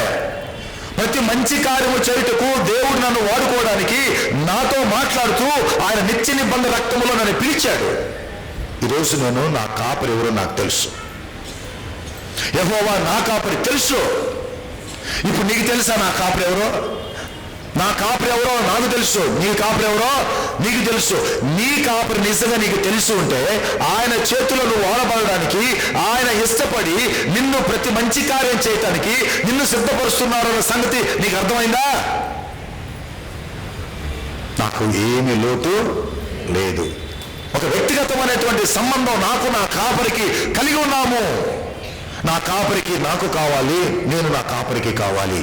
ప్రతి మంచి కార్యము చేయుటకు దేవుడు నన్ను వాడుకోవడానికి నాతో మాట్లాడుతూ ఆయన నిత్య నిబంధన రక్తములో నన్ను పిలిచాడు. ఈరోజు నేను నా కాపరి ఎవరో నాకు తెలుసు. యెహోవా నా కాపరి తెలుసు. ఇప్పుడు నీకు తెలుసా నా కాపరి ఎవరో? నా కాపరి ఎవరో నాకు తెలుసు. నీ కాపరి ఎవరో నీకు తెలుసు. నీ కాపరి నిజంగా నీకు తెలుసు ఉంటే ఆయన చేతుల్లో నువ్వు వాడబడడానికి ఆయన ఇష్టపడి నిన్ను ప్రతి మంచి కార్యం చేయటానికి నిన్ను సిద్ధపరుస్తున్నారు అన్న సంగతి నీకు అర్థమైందా? నాకు ఏమీ లోటు లేదు. ఒక వ్యక్తిగతమైనటువంటి సంబంధం నాకు నా కాపరికి కలిగి ఉన్నాము. నా కాపరికి నాకు కావాలి, నేను నా కాపరికి కావాలి.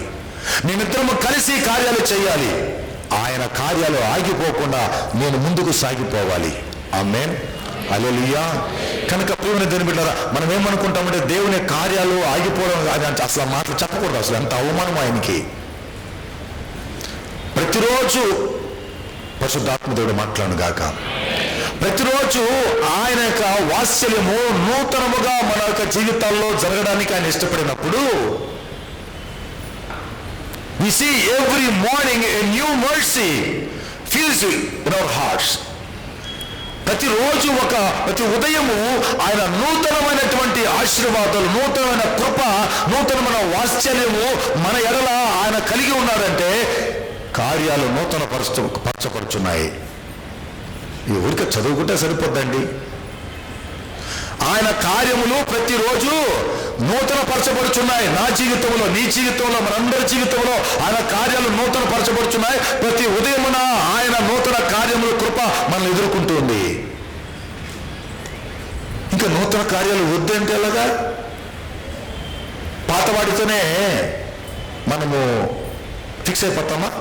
మేమిద్దరము కలిసి కార్యాలు చేయాలి. ఆయన కార్యాలు ఆగిపోకుండా నేను ముందుకు సాగిపోవాలి. ఆమేన్, హల్లెలూయా. కనుక ప్రియమైన దేవుని బిడ్డలారా, మనం ఏమనుకుంటామంటే దేవుని కార్యాలు ఆగిపోవడం అసలు ఆ మాటలు చెప్పకూడదు. అసలు ఎంత అవమానం ఆయనకి. ప్రతిరోజు పరిశుద్ధాత్మ దేవుడు మాట్లాడును గాక. ప్రతిరోజు ఆయన యొక్క వాత్సల్యము నూతనముగా మన యొక్క జీవితాల్లో జరగడానికి ఆయన ఇష్టపడినప్పుడు, we see every morning a new mercy fills in our hearts. ప్రతి ఉదయము ఆయన నూతనమైనటువంటి ఆశీర్వాదాలు, నూతనమైన కృప, నూతనమైన వాత్సల్యము మన ఎడల ఆయన కలిగి ఉన్నాడంటే కార్యాలు నూతన పరచపరుచున్నాయి. ఈ ఊరికే చదువుకుంటే సరిపోద్దండి. ఆయన కార్యములు ప్రతిరోజు నూతన పరచబడుచున్నాయి. నా జీవితంలో, నీ జీవితంలో, మనందరి జీవితంలో ఆయన కార్యాలు నూతన పరచబడుచున్నాయి. ప్రతి ఉదయమున ఆయన నూతన కార్యముల కృప మనల్ని ఎదుర్కొంటుంది. ఇంకా నూతన కార్యాలు వద్దంటే ఎలాగా? పాతవాడితోనే మనము ఫిక్స్ అయిపోతామా?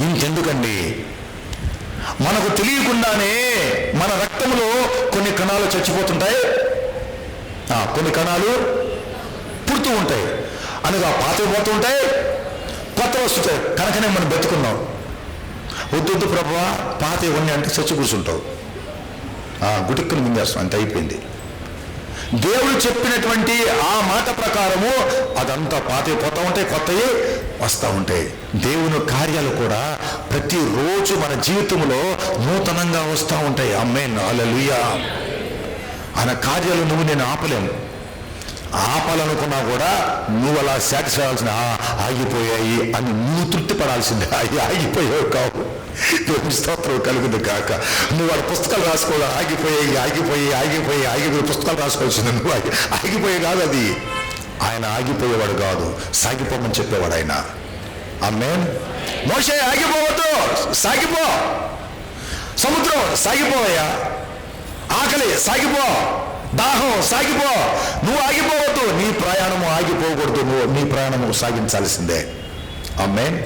ఇంకెందుకండి? మనకు తెలియకుండానే మన రక్తంలో కొన్ని కణాలు చచ్చిపోతుంటాయి, కొన్ని కణాలు పుడుతూ ఉంటాయి. అనగా పాతవి పోతుంటాయి, కొత్త వస్తుంటాయి. కనుకనే మనం బతుకున్నాం. వద్దు ప్రభువా పాత ఇవన్నీ అంటే చచ్చి కూర్చుంటావు, గుటిక్కుని మింగేస్తాం, అంత అయిపోయింది. దేవుడు చెప్పినటువంటి ఆ మాట ప్రకారము అదంతా పాతవి పోతూ ఉంటాయి, కొత్తవి వస్తూ ఉంటాయి. దేవుని కార్యాలు కూడా ప్రతిరోజు మన జీవితంలో నూతనంగా వస్తూ ఉంటాయి. ఆమేన్, హల్లెలూయా. ఆయన కార్యాలు నువ్వు నేను ఆపలేము. ఆపాలనుకున్నా కూడా నువ్వు అలా సాటిస్ఫై అవ్వాల్సిన ఆగిపోయాయి అని నువ్వు తృప్తి పడాల్సిందే. ఆగిపోయావు కావు. స్తోత్రం కలుగుతుంది కాక. నువ్వు వాడు పుస్తకాలు రాసుకోవాలి, ఆగిపోయి పుస్తకాలు రాసుకోవాల్సింది. నువ్వు ఆగిపోయే కాదు అది. ఆయన ఆగిపోయేవాడు కాదు, సాగిపోమని చెప్పేవాడు ఆయన. ఆమేన్. మోషే ఆగిపోవద్దు, సాగిపో. సముద్రం సాగిపోవయ్యా. ఆకలి సాగిపో, దాహం సాగిపో. నువ్వు ఆగిపోవద్దు, నీ ప్రయాణము ఆగిపోకూడదు. నువ్వు నీ ప్రయాణము సాగించాల్సిందే. ఆమేన్.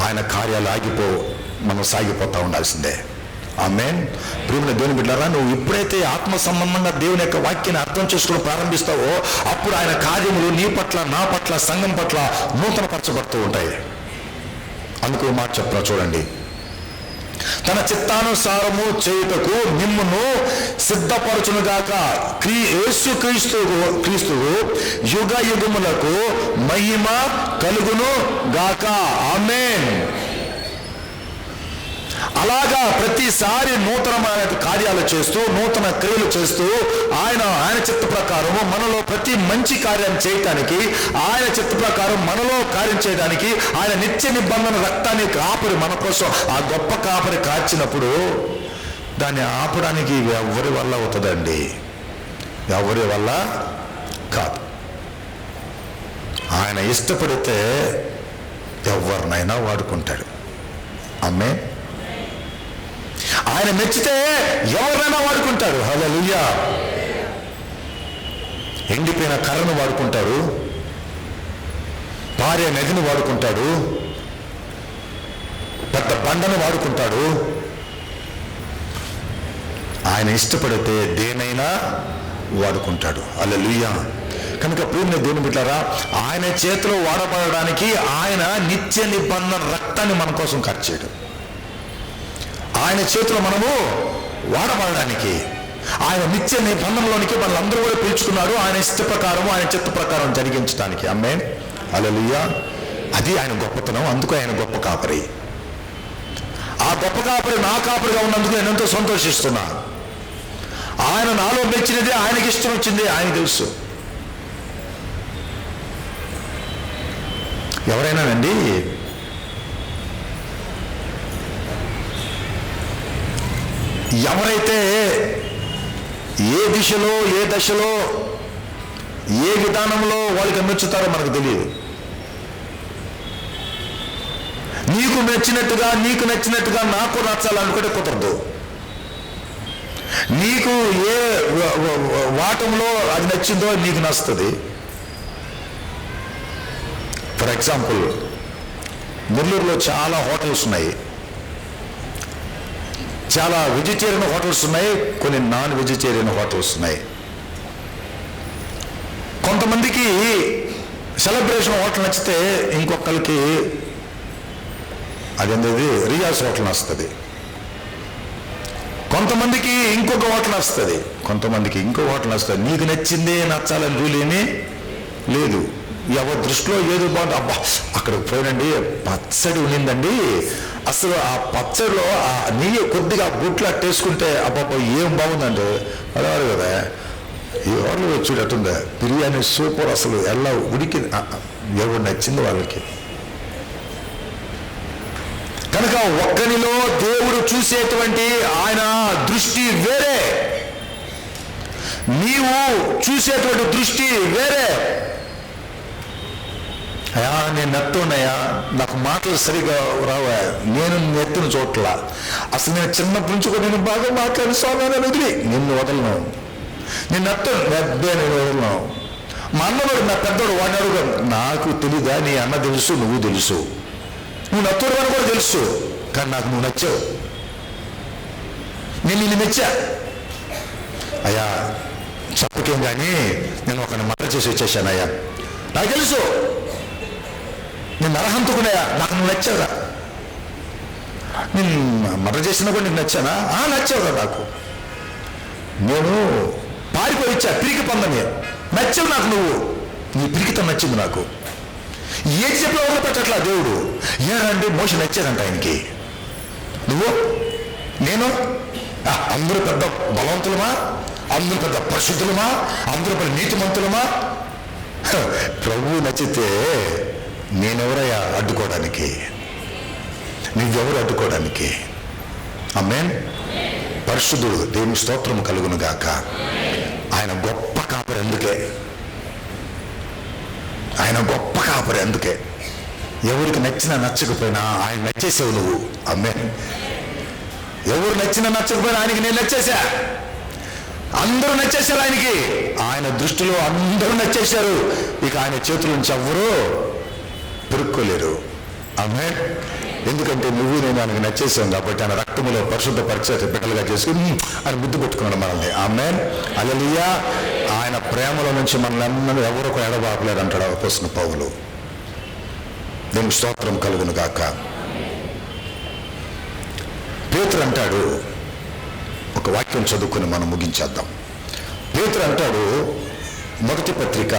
ఆయన కార్యాలు ఆగిపో, మనం సాగిపోతూ ఉండాల్సిందే. ఆమేన్. ప్రియమైన దేవుని బిడ్డలారా, నువ్వు ఎప్పుడైతే ఆత్మ సంబంధంగా దేవుని యొక్క వాక్యాన్ని అర్థం చేసుకోవడం ప్రారంభిస్తావో అప్పుడు ఆయన కార్యములు నీ పట్ల, నా పట్ల, సంఘం పట్ల నూతనపరచబడుతూ ఉంటాయి. అందుకు మాట చెప్తా చూడండి. తన చిత్తానుసారము చేయుటకు మిమ్మును సిద్ధపరచునుగాక యేసు క్రీస్తు యుగ యుగములకు మహిమ కలుగును గాక. ఆమేన్. అలాగా ప్రతిసారి నూతనమైన కార్యాలు చేస్తూ, నూతన క్రియలు చేస్తూ ఆయన చిత్త ప్రకారము మనలో ప్రతి మంచి కార్యం చేయటానికి, ఆయన చిత్త ప్రకారం మనలో కార్యం చేయడానికి ఆయన నిత్య నిబంధన రక్తాన్ని కాపరి మన కోసం ఆ గొప్ప కాపరి కార్చినప్పుడు దాన్ని ఆపడానికి ఎవరి వల్ల అవుతుందండి? ఎవరి వల్ల కాదు. ఆయన ఇష్టపడితే ఎవరినైనా వాడుకుంటాడు. ఆమేన్. ఆయన మెచ్చితే ఎవరైనా వాడుకుంటాడు. హల్లెలూయా. ఎండిపోయిన కర్రను వాడుకుంటాడు, పారే నదిని వాడుకుంటాడు, పెద్ద బండను వాడుకుంటాడు. ఆయన ఇష్టపడితే దేనైనా వాడుకుంటాడు. హల్లెలూయా. కనుక ప్రియమైన దేవుని బిడ్డలారా, ఆయన చేతిలో వాడబడడానికి ఆయన నిత్య నిబంధన రక్తాన్ని మన కోసం ఖర్చాడు. ఆయన చేతిలో మనము వాడబడడానికి ఆయన నిత్య నిబంధనలోనికి మనల్ందరూ కూడా పిలుచుకున్నాడు. ఆయన ఇష్ట ప్రకారం, ఆయన చిత్త ప్రకారం జరిగించడానికి. ఆమేన్. హల్లెలూయా. అది ఆయన గొప్పతనం. అందుకు ఆయన గొప్ప కాపరి. ఆ గొప్ప కాపరి నా కాపరిగా ఉన్నందుకు నేను ఎంతో సంతోషిస్తున్నా. ఆయన నాలో మెచ్చినది, ఆయనకి ఇష్టం వచ్చింది ఆయన తెలుసు. ఎవరైనానండి ఎవరైతే ఏ దిశలో, ఏ దశలో, ఏ విధానంలో వాళ్ళకి మెచ్చుతారో మనకు తెలియదు. నీకు నచ్చినట్టుగా నాకు నచ్చాలనుకుంటే కుదరదు. నీకు ఏ వాటంలో అది నచ్చిందో నీకు నచ్చుతుంది. ఫర్ ఎగ్జాంపుల్, నెల్లూరులో చాలా హోటల్స్ ఉన్నాయి. చాలా వెజిటేరియన్ హోటల్స్ ఉన్నాయి, కొన్ని నాన్ వెజిటేరియన్ హోటల్స్ ఉన్నాయి. కొంతమందికి సెలబ్రేషన్ హోటల్ నచ్చితే ఇంకొకరికి అదేంటది రియాజ్ హోటల్ వస్తుంది. కొంతమందికి ఇంకొక హోటల్ వస్తుంది, కొంతమందికి ఇంకో హోటల్ వస్తుంది. నీకు నచ్చిందే నచ్చాలని రూలేమీ లేదు. ఎవరి దృష్టిలో ఏదో బాగుంది, అబ్బా అక్కడికి పోయినండి పచ్చడి ఉండిందండి, అసలు ఆ పచ్చడిలో ఆ నెయ్యి కొద్దిగా బుట్లు అట్టేసుకుంటే అబ్బాబ్బా ఏం బాగుందండి అడవాడు కదా. ఈ హోటల్ చూడట్టుందా బిర్యానీ సూపర్, అసలు ఎలా ఉడికి ఎవరు నచ్చింది వాళ్ళకి. కనుక ఒక్కనిలో దేవుడు చూసేటువంటి ఆయన దృష్టి వేరే, నీవు చూసేటువంటి దృష్టి వేరే. అయ్యా నేను నెత్తున్నాయా, నాకు మాటలు సరిగా రావా, నేను నెత్తును చోట్ల. అసలు నేను చిన్నప్పటి నుంచి కూడా నేను బాగా మాట్లాడిన స్వామి నేను వదిలి నిన్ను వదలను, నేను నేను వదలను. మా అన్నవాడు నా పెద్దవాడు వాడిని అడుగు, నాకు తెలీదా, నీ అన్న తెలుసు, నువ్వు తెలుసు, నువ్వు నత్తుడు అని కూడా తెలుసు, కానీ నాకు నువ్వు నచ్చావు, నేను నిన్ను మెచ్చా. అయ్యా చెప్పకేం కానీ నేను ఒకరిని మర్డర్ చేసి వచ్చేసాను అయ్యా, నాకు తెలుసు, నేను నరహంతుకున్నాయా, నాకు నువ్వు నచ్చావురా. నేను మర్డర్ చేసినా కూడా నీకు నచ్చానా? నచ్చావురా నాకు. నేను పారిపోయి వచ్చా పిరికి పందని, నచ్చావు నాకు నువ్వు, నీ పిరికితో నచ్చింది నాకు. ఏది చెప్పినా వదిలిపెట్టట్లా దేవుడు. ఏనండి మోషి నచ్చాడంట ఆయనకి. నువ్వు నేను అందరూ పెద్ద బలవంతులమా, అందరూ పెద్ద పరిశుద్ధులమా, అందరూ పెద్ద నీతిమంతులమా? ప్రభువు నచ్చితే నేనెవరయ్యా అడ్డుకోవడానికి, నువ్వెవరు అడ్డుకోవడానికి? ఆమేన్. పరిశుద్ధుడు దేవుని స్తోత్రం కలుగును గాక. ఆయన గొప్ప కాపరి, అందుకే ఆయన గొప్ప కాపరి. అందుకే ఎవరికి నచ్చినా నచ్చకపోయినా ఆయన నచ్చేసావు నువ్వు. ఆమేన్. ఎవరు నచ్చినా నచ్చకపోయినా ఆయనకి నేను నచ్చేసా. అందరూ నచ్చేశారు ఆయనకి. ఆయన దృష్టిలో అందరూ నచ్చేశారు. ఇక ఆయన చేతుల నుంచి ఎవ్వరూ పెరుక్కోలేరు. ఆమేన్. ఎందుకంటే నువ్వు నేను ఆయనకు నచ్చేసాం కాబట్టి ఆయన రక్తములో పరిశుద్ధ పరిచయ బిడ్డలుగా చేసుకుని ఆయన ముద్దు పెట్టుకున్నాడు మనల్ని. ఆమేన్. హల్లెలూయా. ఆయన ప్రేమలో నుంచి మనల్ని ఎవరు ఒక ఎడబాపలేరు అంటాడు అపోస్తలుడైన పౌలు. దేవునికి స్తోత్రం కలుగును గాక. పేతురు అంటాడు, ఒక వాక్యం చదువుకుని మనం ముగించేద్దాం. పేతురు అంటాడు, మొదటి పత్రిక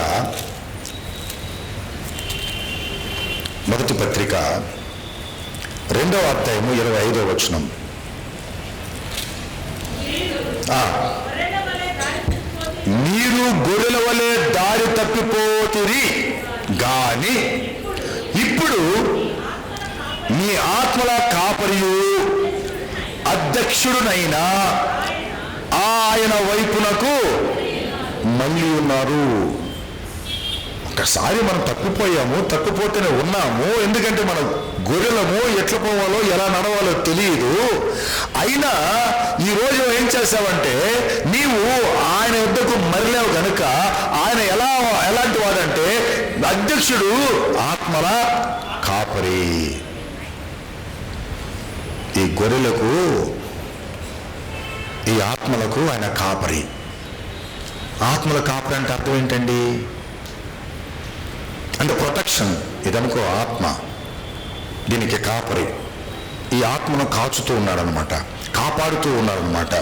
2వ అధ్యాయము 25వ వచనం. మీరు గొర్రెల వలె దారి తప్పిపోతిరి గాని ఇప్పుడు మీ ఆత్మల కాపరియు అధ్యక్షుడునైన ఆయన వైపునకు మళ్ళీ ఉన్నారు. ఒకసారి మనం తప్పిపోతేనే ఉన్నాము. ఎందుకంటే మనం గొర్రెలము, ఎట్ల పోవాలో ఎలా నడవాలో తెలియదు. అయినా ఈరోజు ఏం చేసావంటే నీవు ఆయన యొద్దకు మరలేవు గనుక ఆయన ఎలాంటి వాడంటే అధ్యక్షుడు, ఆత్మల కాపరి. ఈ గొర్రెలకు, ఈ ఆత్మలకు ఆయన కాపరి. ఆత్మల కాపరి అంటే అర్థం ఏంటండి? అంటే ప్రొటెక్షన్. ఇదనుకో ఆత్మ, దీనికి కాపరి. ఈ ఆత్మను కాచుతూ ఉన్నాడనమాట, కాపాడుతూ ఉన్నాడనమాట,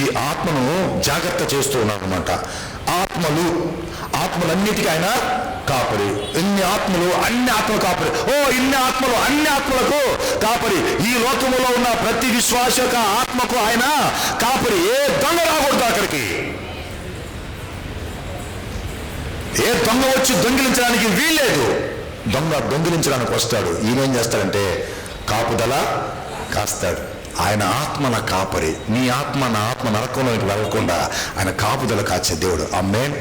ఈ ఆత్మను జాగ్రత్త చేస్తూ ఉన్నాడనమాట. ఆత్మలన్నిటికీ ఆయన కాపరి. ఇన్ని ఆత్మలు, అన్ని ఆత్మలు కాపరి. ఇన్ని ఆత్మలు, అన్ని ఆత్మలకు కాపరి. ఈ లోకములో ఉన్న ప్రతి విశ్వాస యొక్క ఆత్మకు ఆయన కాపరి. ఏ దొంగ రాకూడదు అక్కడికి, ఏ దొంగ వచ్చి దొంగిలించడానికి వీల్లేదు. దొంగిలించడానికి వస్తాడు. ఈయనేం చేస్తాడంటే కాపుదల కాస్తాడు. ఆయన ఆత్మల కాపరి. నీ ఆత్మ, నా ఆత్మ నరకంలోకి వెళ్ళకుండా ఆయన కాపుదల కాచే దేవుడు. ఆమేన్.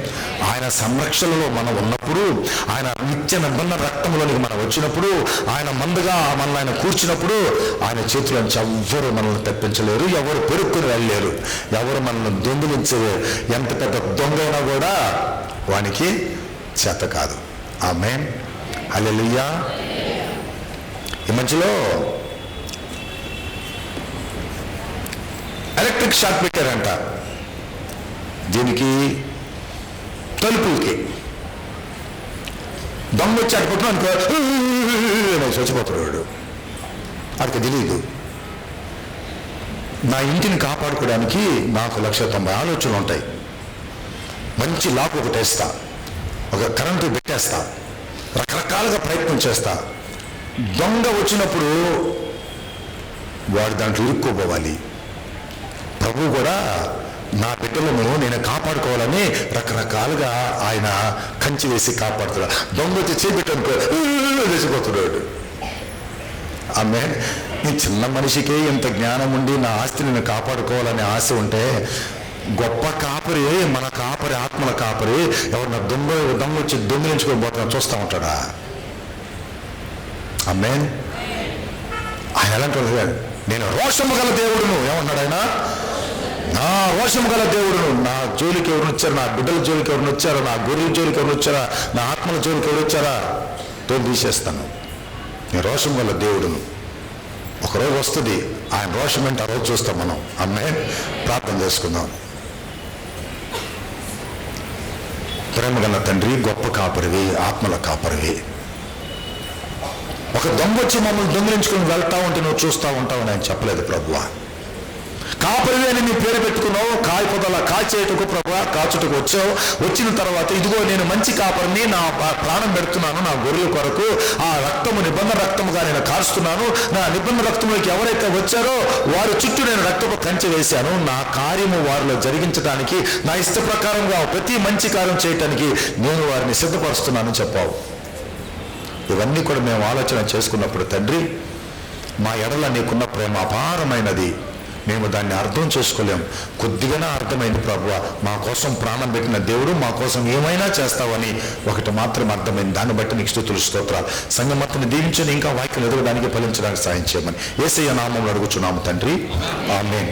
ఆయన సంరక్షణలో మనం ఉన్నప్పుడు, ఆయన నిత్య నిబంధన రక్తంలోనికి మనం వచ్చినప్పుడు, ఆయన మందుగా మనల్ని ఆయన కూర్చున్నప్పుడు, ఆయన చేతిలోంచి ఎవ్వరు మనల్ని తప్పించలేరు, ఎవరు పెరుక్కుని వెళ్ళలేరు, ఎవరు మనల్ని దొంగిలించే ఎంత పెద్ద దొంగైనా కూడా వానికి చేత కాదు. ఆమేన్. హల్లెలూయా. ఈ మధ్యలో ఎలక్ట్రిక్ షాక్ పెట్టారంట. దీనికి తలుపులకి. దొంగ వచ్చి అటుపట్టు అనుకో చచ్చిపోతాడు. అడికి తెలియదు. నా ఇంటిని కాపాడుకోవడానికి నాకు 190 ఆలోచనలు ఉంటాయి. మంచి లాక్ ఒకటి వేస్తా, ఒక కరెంటు పెట్టేస్తా, రకరకాలుగా ప్రయత్నం చేస్తా. దొంగ వచ్చినప్పుడు వాడు దాంట్లో ఇరుక్కోపోవాలి. ప్రభు కూడా నా బిడ్డలను నేను కాపాడుకోవాలని రకరకాలుగా ఆయన కంచి వేసి కాపాడుతున్నాడు. దొంగ వచ్చి చేపెట్టనుకో వేసిపోతున్నాడు. ఆమేన్. ఈ చిన్న మనిషికే ఇంత జ్ఞానం ఉండి నా ఆస్తిని నేను కాపాడుకోవాలని ఆశ ఉంటే, గొప్ప కాపరి, మన కాపరి, ఆత్మల కాపరి ఎవరన్నా దొంగ వచ్చి దొంగిలించుకొని పోతున్నా చూస్తూ ఉంటాడా? ఆమేన్. ఆయన ఎలాంటి వాళ్ళు? నేను రోషము గల దేవుడును. ఏమన్నాడు ఆయన? నా రోషము గల దేవుడును. నా జోలికి ఎవరిని వచ్చారు? నా బిడ్డల జోలికి ఎవరిని వచ్చారా? నా గొర్రెల జోలికి ఎవరు వచ్చారా? నా ఆత్మల జోలికి ఎవరు వచ్చారా? తోలు తీసేస్తాను. నేను రోషం గల దేవుడును. ఒకరోజు వస్తుంది ఆయన రోషం అంటే, ఆ రోజు చూస్తాం మనం. ఆమేన్. ప్రార్థన చేసుకుందాం. ప్రేమ గల తండ్రి, గొప్ప కాపరివి, ఆత్మల కాపరివి, ఒక దొంగ వచ్చి మమ్మల్ని దొంగిలించుకుని వెళ్తా ఉంటే నువ్వు చూస్తూ ఉంటావు నేను చెప్పలేదు ప్రభువా. కాపరివి అని నీ పేరు పెట్టుకున్నావు. కాయపొదల కాచేటుకు ప్రభువా, కాచుటకు వచ్చావు. వచ్చిన తర్వాత ఇదిగో నేను మంచి కాపరిని, నా ప్రాణం పెడుతున్నాను నా గొర్రెల కొరకు. ఆ రక్తము నిబంధన రక్తముగా నేను కారుస్తున్నాను. నా నిబంధన రక్తంలోకి ఎవరైతే వచ్చారో వారి చుట్టూ నేను రక్తపు కంచె వేశాను. నా కార్యము వారిలో జరిగించడానికి, నా ఇష్ట ప్రకారంగా ప్రతి మంచి కార్యం చేయటానికి నేను వారిని సిద్ధపరుస్తున్నానని చెప్పావు. ఇవన్నీ కూడా మేము ఆలోచన చేసుకున్నప్పుడు తండ్రి, మా ఎడల నీకున్న ప్రేమ అపారమైనది. మేము దాన్ని అర్థం చేసుకోలేం. కొద్దిగానే అర్థమైంది ప్రభువా, మా కోసం ప్రాణం పెట్టిన దేవుడు, మా కోసం ఏమైనా చేస్తావని ఒకటి మాత్రం అర్థమైంది. దాన్ని బట్టి నీకు స్తుతులు, స్తోత్రాలు. సంఘం మొత్తం దీవించని ఇంకా వాక్యం ఎదగడానికి ఫలించడానికి సాయం చేయమని యేసయ్య నామములో అడుగుచున్నాము తండ్రి. ఆమేన్.